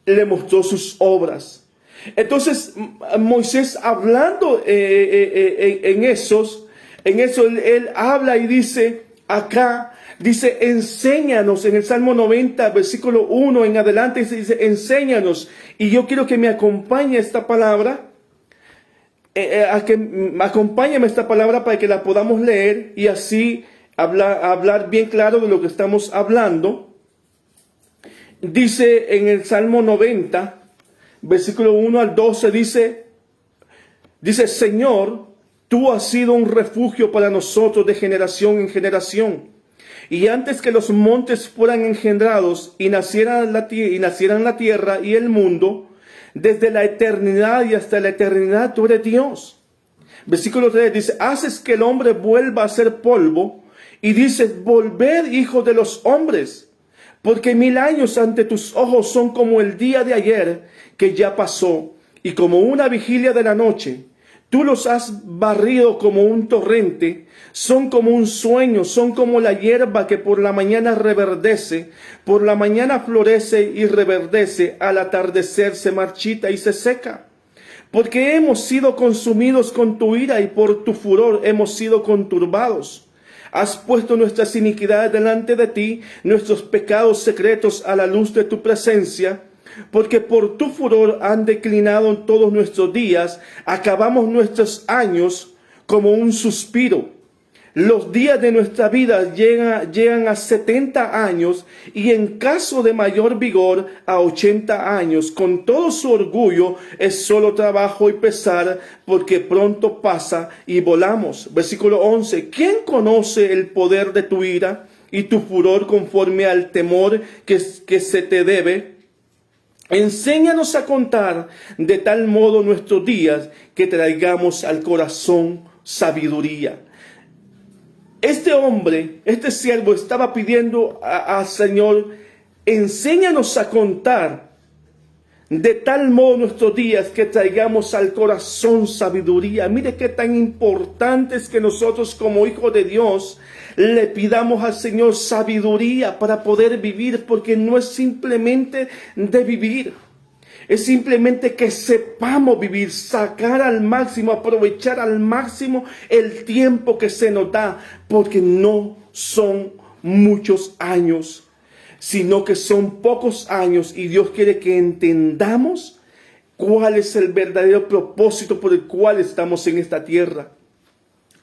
le mostró sus obras. Entonces Moisés, hablando en eso él habla y dice acá, dice: enséñanos. En el Salmo 90, versículo 1 en adelante dice: enséñanos. Y yo quiero que me acompañe esta palabra, acompáñame esta palabra para que la podamos leer y así hablar bien claro de lo que estamos hablando. Dice en el Salmo 90, versículo 1 al 12, dice: Señor, tú has sido un refugio para nosotros de generación en generación. Y antes que los montes fueran engendrados y nacieran la tierra y el mundo, desde la eternidad y hasta la eternidad tú eres Dios. Versículo 3 dice: haces que el hombre vuelva a ser polvo y dices: volved, hijos de los hombres. Porque 1000 años ante tus ojos son como el día de ayer que ya pasó, y como una vigilia de la noche. Tú los has barrido como un torrente, son como un sueño, son como la hierba que por la mañana reverdece, por la mañana florece y reverdece, al atardecer se marchita y se seca. Porque hemos sido consumidos con tu ira y por tu furor hemos sido conturbados. Has puesto nuestras iniquidades delante de ti, nuestros pecados secretos a la luz de tu presencia. Porque por tu furor han declinado todos nuestros días, acabamos nuestros años como un suspiro. Los días de nuestra vida llegan a 70 años y en caso de mayor vigor a 80 años. Con todo su orgullo es solo trabajo y pesar, porque pronto pasa y volamos. Versículo 11. ¿Quién conoce el poder de tu ira y tu furor conforme al temor que se te debe? Enséñanos a contar de tal modo nuestros días que traigamos al corazón sabiduría. Este hombre, este siervo, estaba pidiendo al Señor: enséñanos a contar de tal modo nuestros días que traigamos al corazón sabiduría. Mire qué tan importante es que nosotros como hijos de Dios le pidamos al Señor sabiduría para poder vivir, porque no es simplemente de vivir. Es simplemente que sepamos vivir, sacar al máximo, aprovechar al máximo el tiempo que se nos da, porque no son muchos años, sino que son pocos años, y Dios quiere que entendamos cuál es el verdadero propósito por el cual estamos en esta tierra.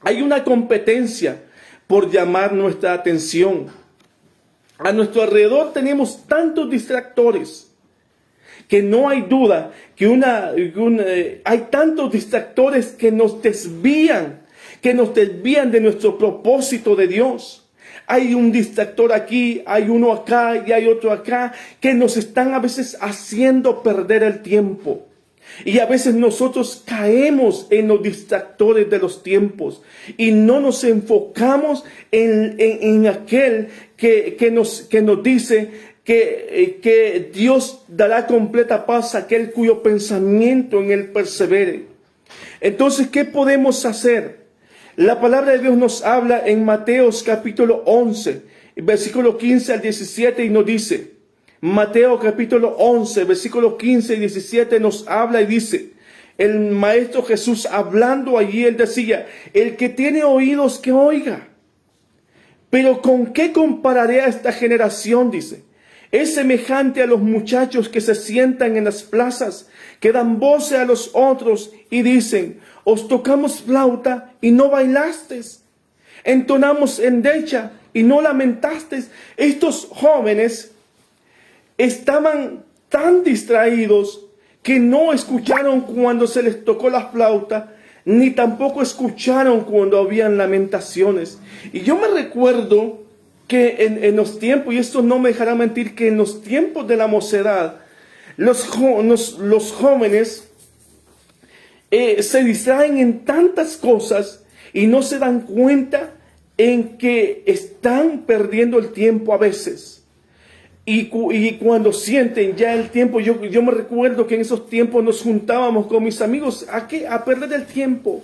Hay una competencia por llamar nuestra atención. A nuestro alrededor tenemos tantos distractores que no hay duda que hay tantos distractores que nos desvían, que nos desvían de nuestro propósito de Dios. Hay un distractor aquí, hay uno acá y hay otro acá, que nos están a veces haciendo perder el tiempo. Y a veces nosotros caemos en los distractores de los tiempos y no nos enfocamos en aquel que nos dice que Dios dará completa paz a aquel cuyo pensamiento en él persevere. Entonces, ¿qué podemos hacer? La palabra de Dios nos habla en Mateos capítulo 11, versículo 15 al 17 y nos dice, Mateo capítulo 11, versículo 15 y 17 nos habla y dice, el Maestro Jesús hablando allí, él decía, el que tiene oídos que oiga. Pero ¿con qué compararé a esta generación? Dice, es semejante a los muchachos que se sientan en las plazas, que dan voces a los otros y dicen, os tocamos flauta y no bailasteis, entonamos endecha y no lamentasteis. Estos jóvenes estaban tan distraídos que no escucharon cuando se les tocó la flauta, ni tampoco escucharon cuando habían lamentaciones. Y yo me recuerdo que en los tiempos, y esto no me dejará mentir, que en los tiempos de la mocedad, los jóvenes se distraen en tantas cosas y no se dan cuenta en que están perdiendo el tiempo a veces. Y cuando sienten ya el tiempo, yo me recuerdo que en esos tiempos nos juntábamos con mis amigos a perder el tiempo,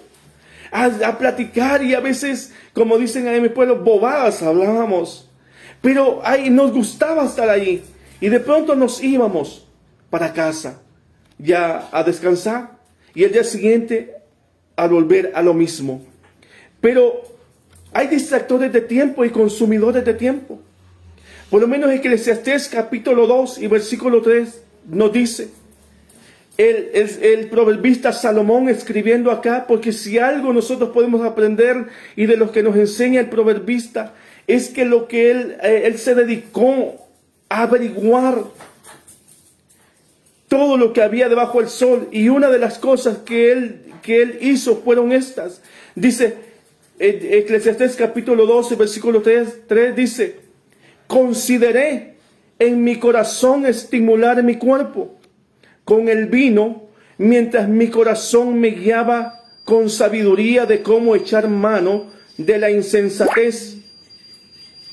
a platicar y a veces, como dicen en mi pueblo, bobadas hablábamos. Pero ahí nos gustaba estar ahí y de pronto nos íbamos para casa ya a descansar y el día siguiente a volver a lo mismo. Pero hay distractores de tiempo y consumidores de tiempo. Por lo menos Eclesiastés capítulo 2 y versículo 3 nos dice, el proverbista Salomón escribiendo acá, porque si algo nosotros podemos aprender y de lo que nos enseña el proverbista, es que lo que él se dedicó a averiguar todo lo que había debajo del sol, y una de las cosas que él hizo fueron estas. Dice, Eclesiastés capítulo 12, versículo 3 dice, consideré en mi corazón estimular mi cuerpo con el vino, mientras mi corazón me guiaba con sabiduría de cómo echar mano de la insensatez,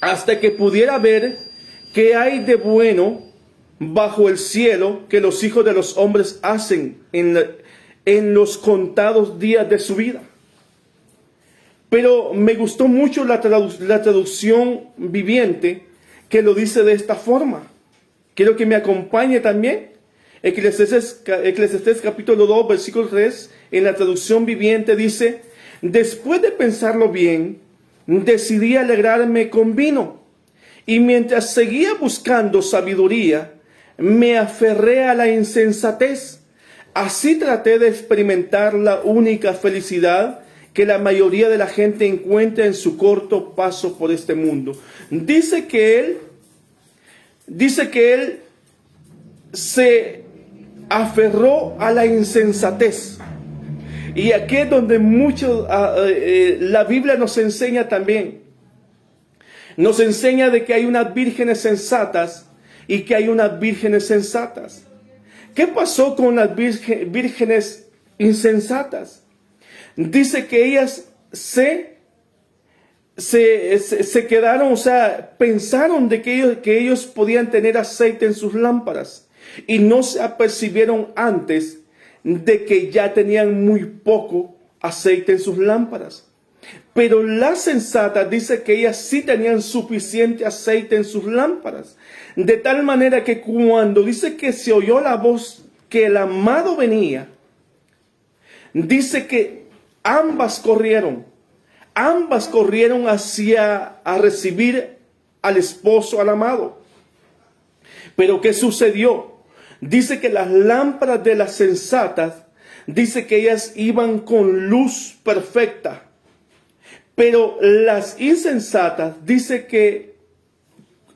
hasta que pudiera ver qué hay de bueno bajo el cielo que los hijos de los hombres hacen en los contados días de su vida. Pero me gustó mucho la traducción viviente, que lo dice de esta forma. Quiero que me acompañe también. Eclesiastés capítulo 2, versículo 3, en la traducción viviente dice, después de pensarlo bien, decidí alegrarme con vino, y mientras seguía buscando sabiduría, me aferré a la insensatez. Así traté de experimentar la única felicidad que la mayoría de la gente encuentra en su corto paso por este mundo. Dice que él se aferró a la insensatez. Y aquí es donde la Biblia nos enseña también. Nos enseña de que hay unas vírgenes sensatas y que hay unas vírgenes sensatas. ¿Qué pasó con las vírgenes insensatas? Dice que ellas se quedaron, o sea, pensaron de que ellos podían tener aceite en sus lámparas y no se apercibieron antes de que ya tenían muy poco aceite en sus lámparas. Pero las sensatas dice que ellas sí tenían suficiente aceite en sus lámparas, de tal manera que cuando dice que se oyó la voz que el amado venía, dice que ambas corrieron a recibir al esposo, al amado. Pero ¿qué sucedió? Dice que las lámparas de las sensatas, dice que ellas iban con luz perfecta. Pero las insensatas, dice que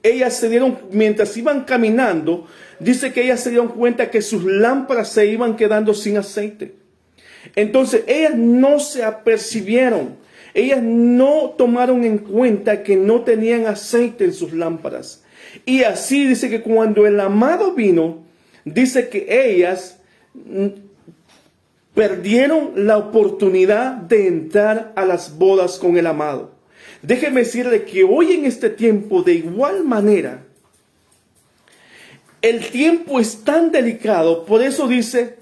ellas se dieron, mientras iban caminando, dice que ellas se dieron cuenta que sus lámparas se iban quedando sin aceite. Entonces ellas no se apercibieron, ellas no tomaron en cuenta que no tenían aceite en sus lámparas. Y así dice que cuando el amado vino, dice que ellas perdieron la oportunidad de entrar a las bodas con el amado. Déjeme decirle que hoy en este tiempo, de igual manera, el tiempo es tan delicado. Por eso dice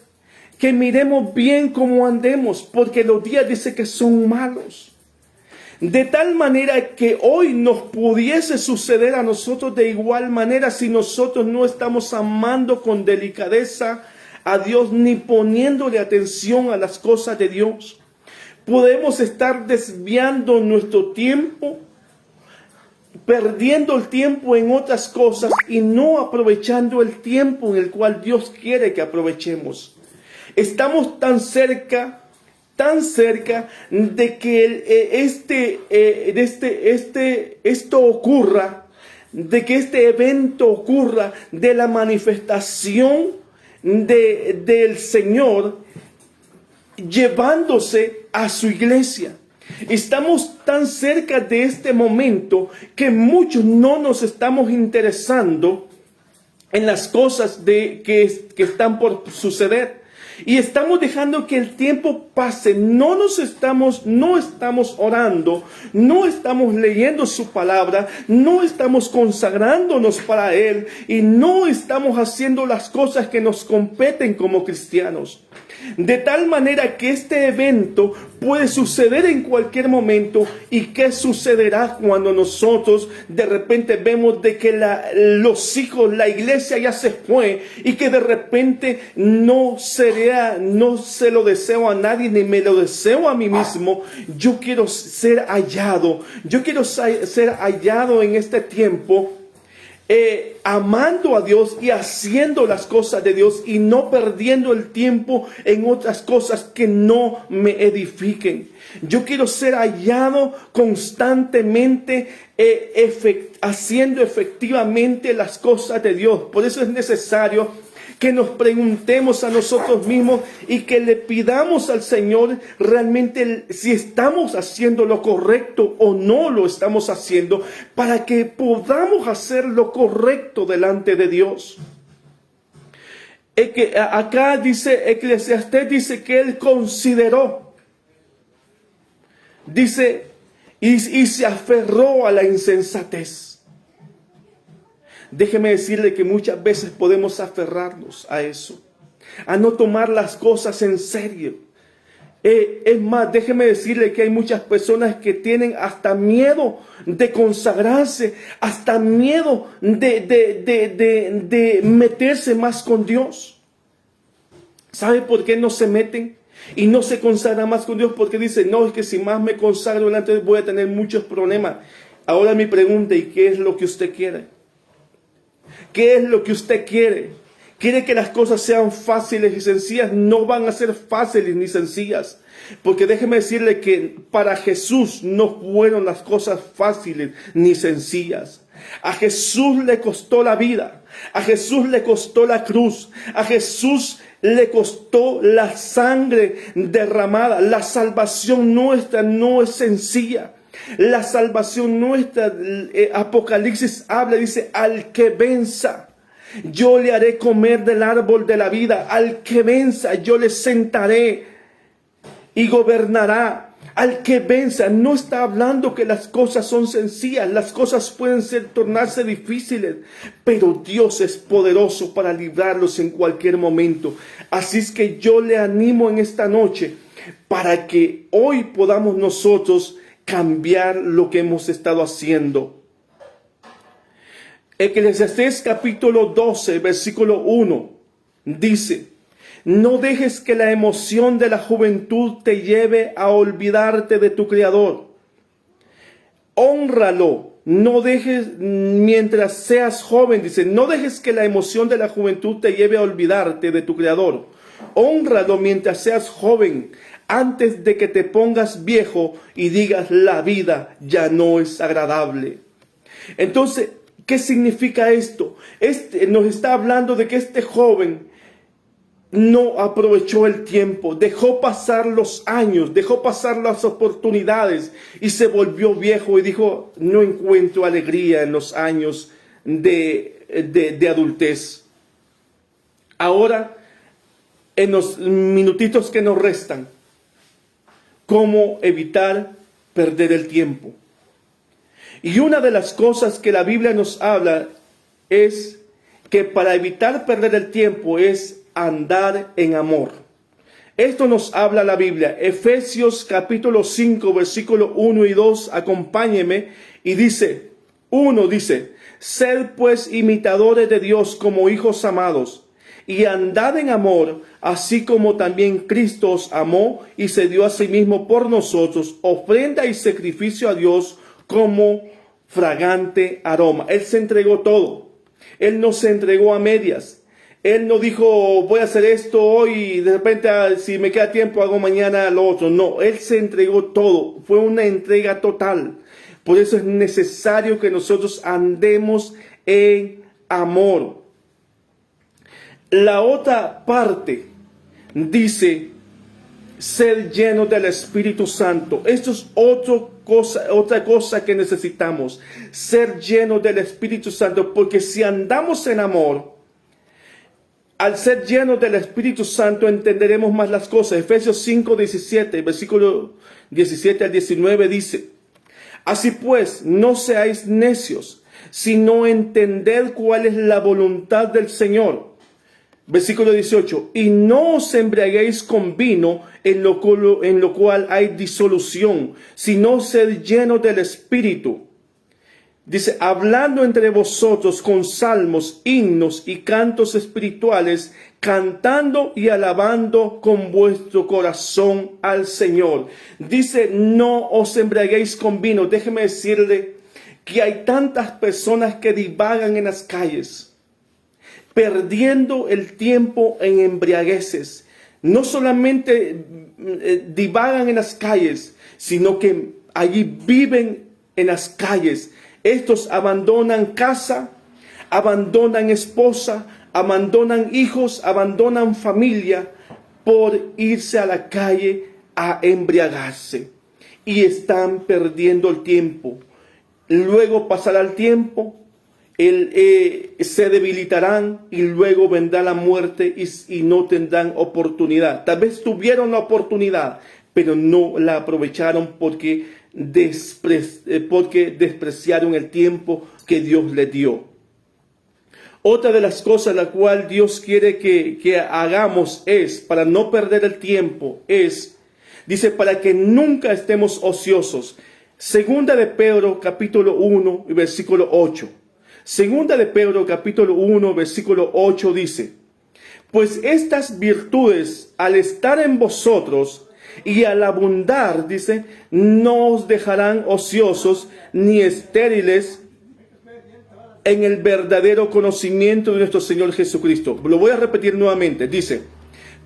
que miremos bien cómo andemos, porque los días dice que son malos. De tal manera que hoy nos pudiese suceder a nosotros de igual manera si nosotros no estamos amando con delicadeza a Dios ni poniéndole atención a las cosas de Dios. Podemos estar desviando nuestro tiempo, perdiendo el tiempo en otras cosas y no aprovechando el tiempo en el cual Dios quiere que aprovechemos. Estamos tan cerca de que esto ocurra, de que este evento ocurra, de la manifestación del Señor llevándose a su iglesia. Estamos tan cerca de este momento que muchos no nos estamos interesando en las cosas que están por suceder. Y estamos dejando que el tiempo pase. No estamos orando, no estamos leyendo su palabra, no estamos consagrándonos para Él y no estamos haciendo las cosas que nos competen como cristianos. De tal manera que este evento puede suceder en cualquier momento. ¿Y qué sucederá cuando nosotros de repente vemos de que los hijos, la iglesia ya se fue y que de repente no se lo deseo a nadie ni me lo deseo a mí mismo? Yo quiero ser hallado. Yo quiero ser hallado en este tiempo. Amando a Dios y haciendo las cosas de Dios y no perdiendo el tiempo en otras cosas que no me edifiquen. Yo quiero ser hallado constantemente haciendo efectivamente las cosas de Dios. Por eso es necesario que nos preguntemos a nosotros mismos y que le pidamos al Señor realmente si estamos haciendo lo correcto o no lo estamos haciendo, para que podamos hacer lo correcto delante de Dios. Acá dice Eclesiastés, dice que él consideró, dice, y se aferró a la insensatez. Déjeme decirle que muchas veces podemos aferrarnos a eso, a no tomar las cosas en serio. Es más, déjeme decirle que hay muchas personas que tienen hasta miedo de consagrarse, hasta miedo de meterse más con Dios. ¿Sabe por qué no se meten y no se consagran más con Dios? Porque dicen, no, es que si más me consagro delante de Dios voy a tener muchos problemas. Ahora mi pregunta, ¿y qué es lo que usted quiere? ¿Qué es lo que usted quiere? ¿Quiere que las cosas sean fáciles y sencillas? No van a ser fáciles ni sencillas. Porque déjeme decirle que para Jesús no fueron las cosas fáciles ni sencillas. A Jesús le costó la vida. A Jesús le costó la cruz. A Jesús le costó la sangre derramada. La salvación nuestra no es sencilla. La salvación nuestra, Apocalipsis habla, dice, al que venza, yo le haré comer del árbol de la vida. Al que venza, yo le sentaré y gobernará. Al que venza, no está hablando que las cosas son sencillas. Las cosas pueden tornarse difíciles, pero Dios es poderoso para librarlos en cualquier momento. Así es que yo le animo en esta noche para que hoy podamos nosotros cambiar lo que hemos estado haciendo. Eclesiastés capítulo 12, versículo 1 dice: no dejes que la emoción de la juventud te lleve a olvidarte de tu Creador. Hónralo, no dejes mientras seas joven, dice, no dejes que la emoción de la juventud te lleve a olvidarte de tu Creador. Hónralo mientras seas joven, antes de que te pongas viejo y digas la vida ya no es agradable. Entonces, ¿qué significa esto? Nos está hablando de que este joven no aprovechó el tiempo, dejó pasar los años, dejó pasar las oportunidades y se volvió viejo y dijo, no encuentro alegría en los años de adultez. Ahora, en los minutitos que nos restan, ¿cómo evitar perder el tiempo? Y una de las cosas que la Biblia nos habla es que para evitar perder el tiempo es andar en amor. Esto nos habla la Biblia. Efesios capítulo 5, versículo 1 y 2. Acompáñeme. Y dice, 1 dice, sed pues imitadores de Dios como hijos amados, y andad en amor, así como también Cristo os amó y se dio a sí mismo por nosotros, ofrenda y sacrificio a Dios como fragante aroma. Él se entregó todo. Él no se entregó a medias. Él no dijo, voy a hacer esto hoy y de repente, si me queda tiempo, hago mañana lo otro. No, Él se entregó todo. Fue una entrega total. Por eso es necesario que nosotros andemos en amor. La otra parte dice, ser lleno del Espíritu Santo. Esto es otra cosa que necesitamos. Ser lleno del Espíritu Santo. Porque si andamos en amor, al ser llenos del Espíritu Santo entenderemos más las cosas. Efesios 5, 17, versículo 17 al 19 dice, así pues, no seáis necios, sino entended cuál es la voluntad del Señor. Versículo 18, y no os embriaguéis con vino en lo cual hay disolución, sino sed llenos del Espíritu. Dice, hablando entre vosotros con salmos, himnos y cantos espirituales, cantando y alabando con vuestro corazón al Señor. Dice, no os embriaguéis con vino. Déjeme decirle que hay tantas personas que divagan en las calles, perdiendo el tiempo en embriagueces. No solamente divagan en las calles, sino que allí viven en las calles. Estos abandonan casa, abandonan esposa, abandonan hijos, abandonan familia por irse a la calle a embriagarse. Y están perdiendo el tiempo. Luego pasará el tiempo, se debilitarán y luego vendrá la muerte y no tendrán oportunidad. Tal vez tuvieron la oportunidad, pero no la aprovecharon porque despreciaron el tiempo que Dios les dio. Otra de las cosas la cual Dios quiere que hagamos es, para no perder el tiempo, dice, para que nunca estemos ociosos. Segunda de Pedro capítulo 1 versículo 8. Segunda de Pedro capítulo 1 versículo 8 dice, pues estas virtudes al estar en vosotros y al abundar, dice, no os dejarán ociosos ni estériles en el verdadero conocimiento de nuestro Señor Jesucristo. Lo voy a repetir nuevamente. Dice,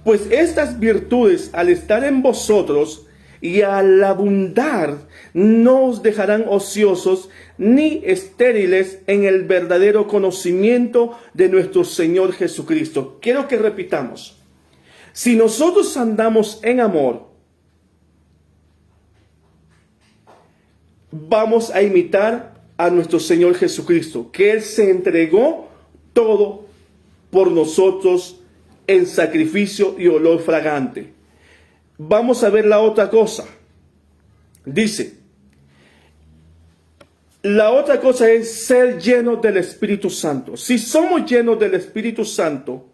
pues estas virtudes al estar en vosotros y al abundar no os dejarán ociosos ni estériles en el verdadero conocimiento de nuestro Señor Jesucristo. Quiero que repitamos. Si nosotros andamos en amor, vamos a imitar a nuestro Señor Jesucristo, que Él se entregó todo por nosotros en sacrificio y olor fragante. Vamos a ver la otra cosa. Dice, la otra cosa es ser llenos del Espíritu Santo. Si somos llenos del Espíritu Santo,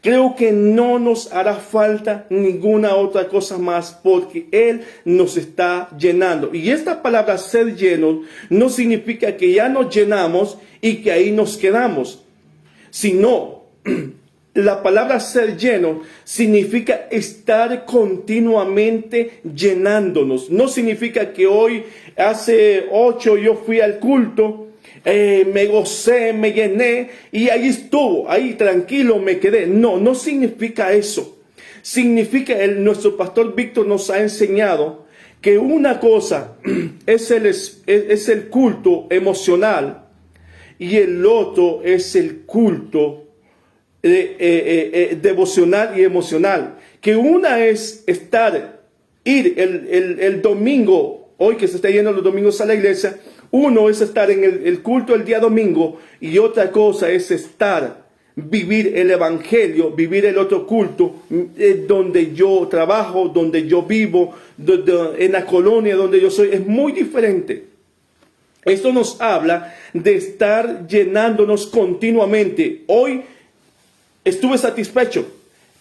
creo que no nos hará falta ninguna otra cosa más porque Él nos está llenando. Y esta palabra ser llenos no significa que ya nos llenamos y que ahí nos quedamos, sino la palabra ser lleno significa estar continuamente llenándonos. No significa que hoy, hace 8, yo fui al culto, me gocé, me llené y ahí estuvo, ahí tranquilo me quedé. No, no significa eso. Significa, nuestro pastor Víctor nos ha enseñado que una cosa es el culto emocional y el otro es el culto devocional y emocional. Que una es ir el domingo, hoy que se está yendo los domingos a la iglesia, uno es estar en el culto el día domingo, y otra cosa es vivir el evangelio, vivir el otro culto, donde yo trabajo, donde yo vivo, en la colonia donde yo soy. Es muy diferente. Esto nos habla de estar llenándonos continuamente. Hoy estuve satisfecho,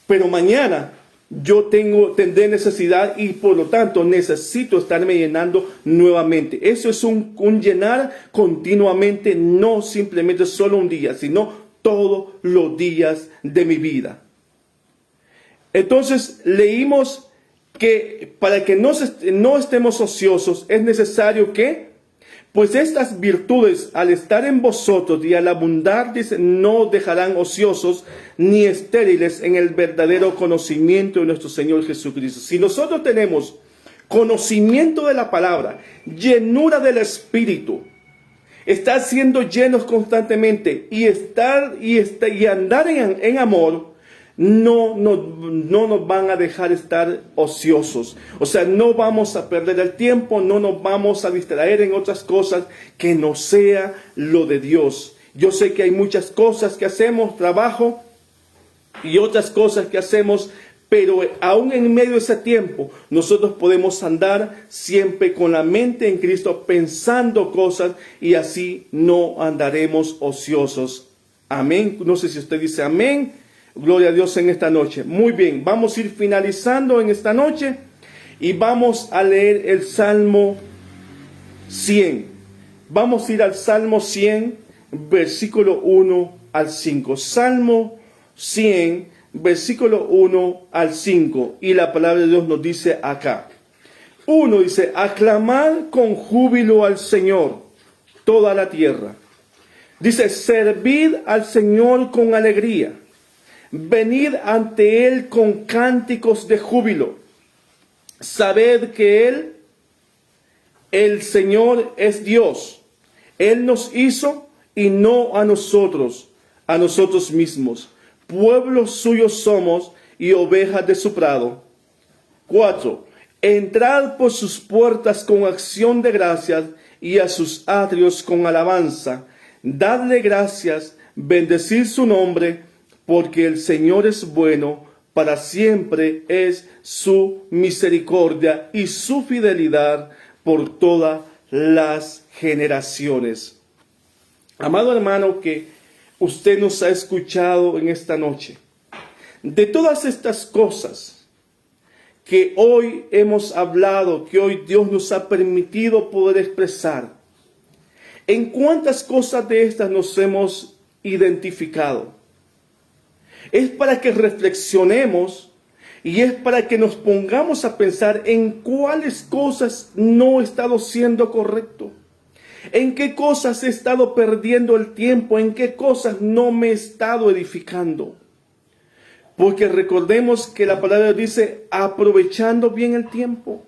pero mañana yo tendré necesidad, y por lo tanto necesito estarme llenando nuevamente. Eso es un llenar continuamente, no simplemente solo un día, sino todos los días de mi vida. Entonces leímos que para que no estemos ociosos es necesario que, pues estas virtudes al estar en vosotros y al abundar, dice, no dejarán ociosos ni estériles en el verdadero conocimiento de nuestro Señor Jesucristo. Si nosotros tenemos conocimiento de la palabra, llenura del Espíritu, estar siendo llenos constantemente y andar en amor, no nos van a dejar estar ociosos. O sea, no vamos a perder el tiempo, no nos vamos a distraer en otras cosas que no sea lo de Dios. Yo sé que hay muchas cosas que hacemos, trabajo y otras cosas que hacemos, pero aún en medio de ese tiempo, nosotros podemos andar siempre con la mente en Cristo, pensando cosas, y así no andaremos ociosos. Amén. No sé si usted dice amén. Gloria a Dios en esta noche. Muy bien, vamos a ir finalizando en esta noche y vamos a leer el Salmo 100. Vamos a ir al Salmo 100, versículo 1 al 5. Salmo 100, versículo 1 al 5. Y la palabra de Dios nos dice acá. 1 dice: aclamad con júbilo al Señor toda la tierra. Dice: servid al Señor con alegría. Venid ante Él con cánticos de júbilo. Sabed que Él, el Señor, es Dios. Él nos hizo y no a nosotros mismos. Pueblo suyo somos y ovejas de su prado. 4. Entrad por sus puertas con acción de gracias y a sus atrios con alabanza. Dadle gracias, bendecid su nombre, porque el Señor es bueno, para siempre es su misericordia y su fidelidad por todas las generaciones. Amado hermano, que usted nos ha escuchado en esta noche, de todas estas cosas que hoy hemos hablado, que hoy Dios nos ha permitido poder expresar, ¿en cuántas cosas de estas nos hemos identificado? Es para que reflexionemos y es para que nos pongamos a pensar en cuáles cosas no he estado siendo correcto, en qué cosas he estado perdiendo el tiempo, en qué cosas no me he estado edificando. Porque recordemos que la palabra dice: aprovechando bien el tiempo.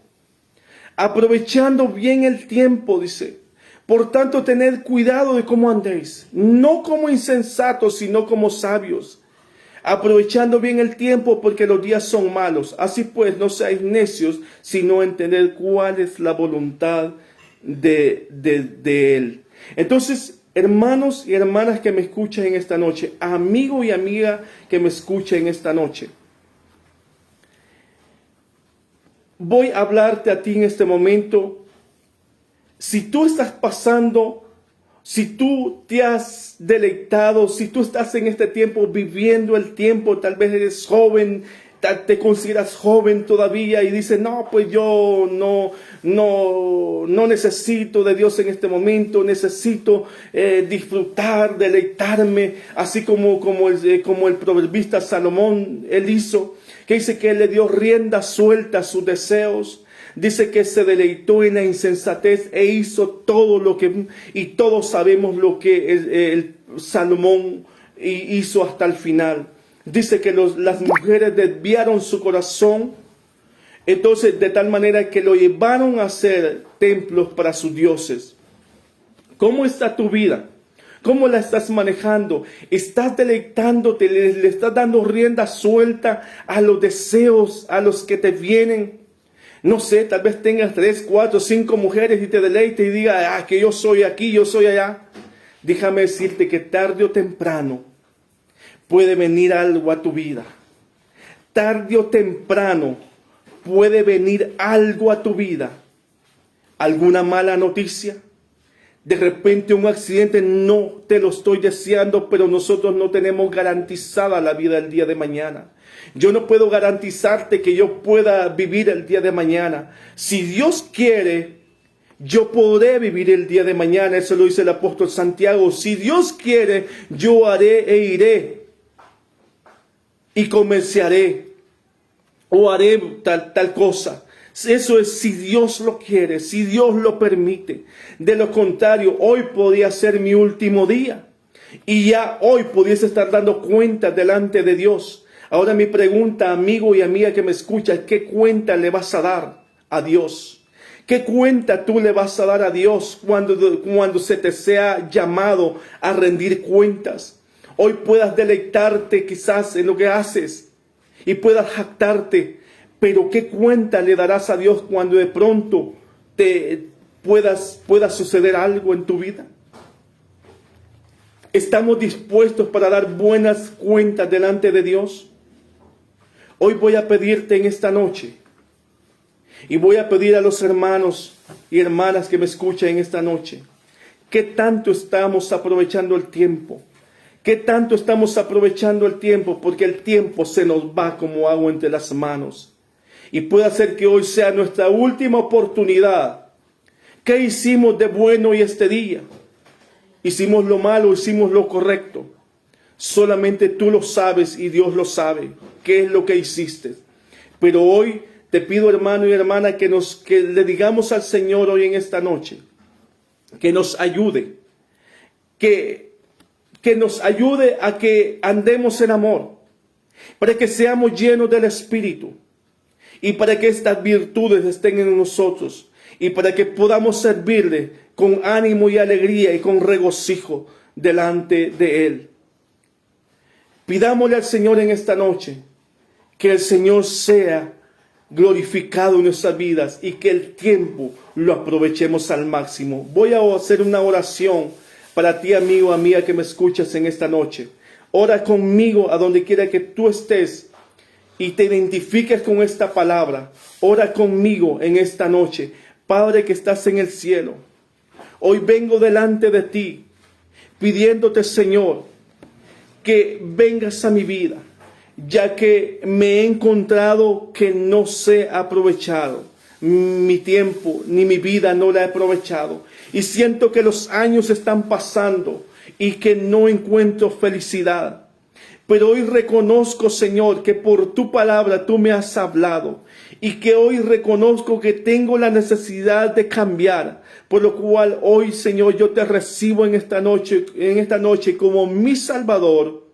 Aprovechando bien el tiempo, dice. Por tanto, tened cuidado de cómo andéis, no como insensatos, sino como sabios, aprovechando bien el tiempo, porque los días son malos. Así pues, no seáis necios, sino entender cuál es la voluntad de Él. Entonces, hermanos y hermanas que me escuchan en esta noche, amigo y amiga que me escucha en esta noche, voy a hablarte a ti en este momento. Si tú estás pasando, si tú te has deleitado, si tú estás en este tiempo viviendo el tiempo, tal vez eres joven, te consideras joven todavía y dices: no, pues yo no necesito de Dios en este momento, necesito disfrutar, deleitarme, así como el proverbista Salomón, él hizo, que dice que él le dio rienda suelta a sus deseos. Dice que se deleitó en la insensatez e hizo todo lo que, y todos sabemos lo que el Salomón hizo hasta el final. Dice que las mujeres desviaron su corazón, entonces de tal manera que lo llevaron a hacer templos para sus dioses. ¿Cómo está tu vida? ¿Cómo la estás manejando? ¿Estás deleitándote? ¿Le estás dando rienda suelta a los deseos, a los que te vienen? No sé, tal vez tengas 3, 4, 5 mujeres y te deleites y diga, que yo soy aquí, yo soy allá. Déjame decirte que tarde o temprano puede venir algo a tu vida. Tarde o temprano puede venir algo a tu vida. ¿Alguna mala noticia? De repente un accidente, no te lo estoy deseando, pero nosotros no tenemos garantizada la vida el día de mañana. Yo no puedo garantizarte que yo pueda vivir el día de mañana. Si Dios quiere, yo podré vivir el día de mañana. Eso lo dice el apóstol Santiago. Si Dios quiere, yo haré e iré. Y comenzaré. O haré tal cosa. Eso es si Dios lo quiere, si Dios lo permite. De lo contrario, hoy podría ser mi último día. Y ya hoy pudiese estar dando cuenta delante de Dios. Ahora mi pregunta, amigo y amiga que me escuchas, ¿qué cuenta le vas a dar a Dios? ¿Qué cuenta tú le vas a dar a Dios cuando se te sea llamado a rendir cuentas? Hoy puedas deleitarte quizás en lo que haces y puedas jactarte, pero ¿qué cuenta le darás a Dios cuando de pronto pueda suceder algo en tu vida? ¿Estamos dispuestos para dar buenas cuentas delante de Dios? Hoy voy a pedirte en esta noche, y voy a pedir a los hermanos y hermanas que me escuchan en esta noche, ¿qué tanto estamos aprovechando el tiempo? ¿Qué tanto estamos aprovechando el tiempo? Porque el tiempo se nos va como agua entre las manos. Y puede ser que hoy sea nuestra última oportunidad. ¿Qué hicimos de bueno hoy este día? ¿Hicimos lo malo o hicimos lo correcto? Solamente tú lo sabes y Dios lo sabe. ¿Qué es lo que hiciste? Pero hoy te pido, hermano y hermana, que le digamos al Señor hoy en esta noche, que nos ayude, que nos ayude a que andemos en amor, para que seamos llenos del Espíritu y para que estas virtudes estén en nosotros y para que podamos servirle con ánimo y alegría y con regocijo delante de Él. Pidámosle al Señor en esta noche que el Señor sea glorificado en nuestras vidas y que el tiempo lo aprovechemos al máximo. Voy a hacer una oración para ti, amigo, amiga, que me escuchas en esta noche. Ora conmigo a donde quiera que tú estés y te identifiques con esta palabra. Ora conmigo en esta noche. Padre que estás en el cielo, hoy vengo delante de ti pidiéndote, Señor, que vengas a mi vida, ya que me he encontrado que no sé aprovechado mi tiempo, ni mi vida no la he aprovechado. Y siento que los años están pasando y que no encuentro felicidad. Pero hoy reconozco, Señor, que por tu palabra tú me has hablado y que hoy reconozco que tengo la necesidad de cambiar. Por lo cual hoy, Señor, yo te recibo en esta noche como mi Salvador,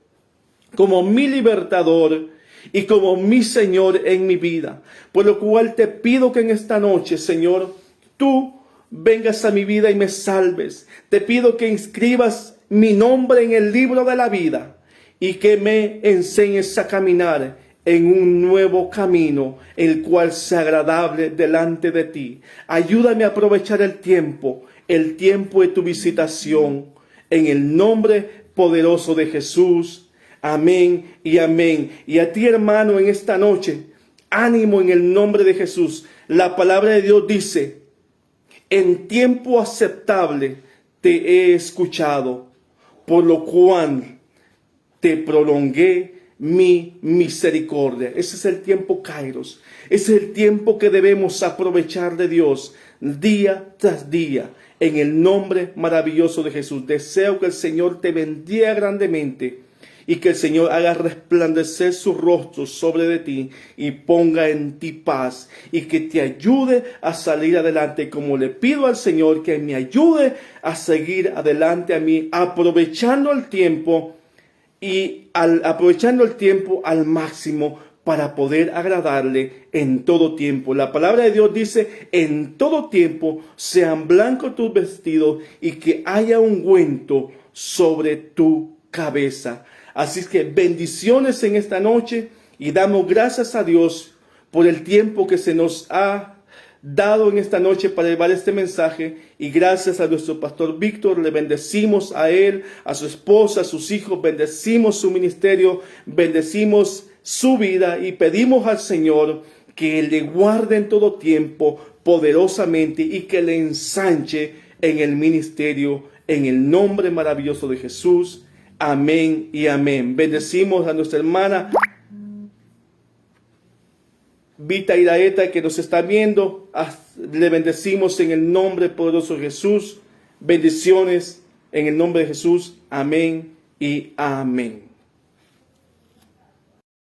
como mi libertador y como mi Señor en mi vida. Por lo cual te pido que en esta noche, Señor, tú vengas a mi vida y me salves. Te pido que inscribas mi nombre en el libro de la vida y que me enseñes a caminar en un nuevo camino, el cual sea agradable delante de ti. Ayúdame a aprovechar el tiempo de tu visitación, en el nombre poderoso de Jesús. Amén y amén. Y a ti, hermano, en esta noche, ánimo en el nombre de Jesús. La palabra de Dios dice: en tiempo aceptable te he escuchado, por lo cual te prolongué mi misericordia. Ese es el tiempo Kairos. Ese es el tiempo que debemos aprovechar de Dios día tras día. En el nombre maravilloso de Jesús. Deseo que el Señor te bendiga grandemente y que el Señor haga resplandecer su rostro sobre de ti y ponga en ti paz y que te ayude a salir adelante, como le pido al Señor que me ayude a seguir adelante a mí, aprovechando el tiempo al máximo para poder agradarle en todo tiempo. La palabra de Dios dice: en todo tiempo sean blancos tus vestidos y que haya ungüento sobre tu cabeza. Así es que bendiciones en esta noche y damos gracias a Dios por el tiempo que se nos ha dado en esta noche para llevar este mensaje, y gracias a nuestro pastor Víctor, le bendecimos a él, a su esposa, a sus hijos, bendecimos su ministerio, bendecimos su vida y pedimos al Señor que le guarde en todo tiempo poderosamente y que le ensanche en el ministerio, en el nombre maravilloso de Jesús. Amén y amén. Bendecimos a nuestra hermana Vita Iraeta, que nos está viendo. Le bendecimos en el nombre poderoso de Jesús. Bendiciones en el nombre de Jesús. Amén y amén.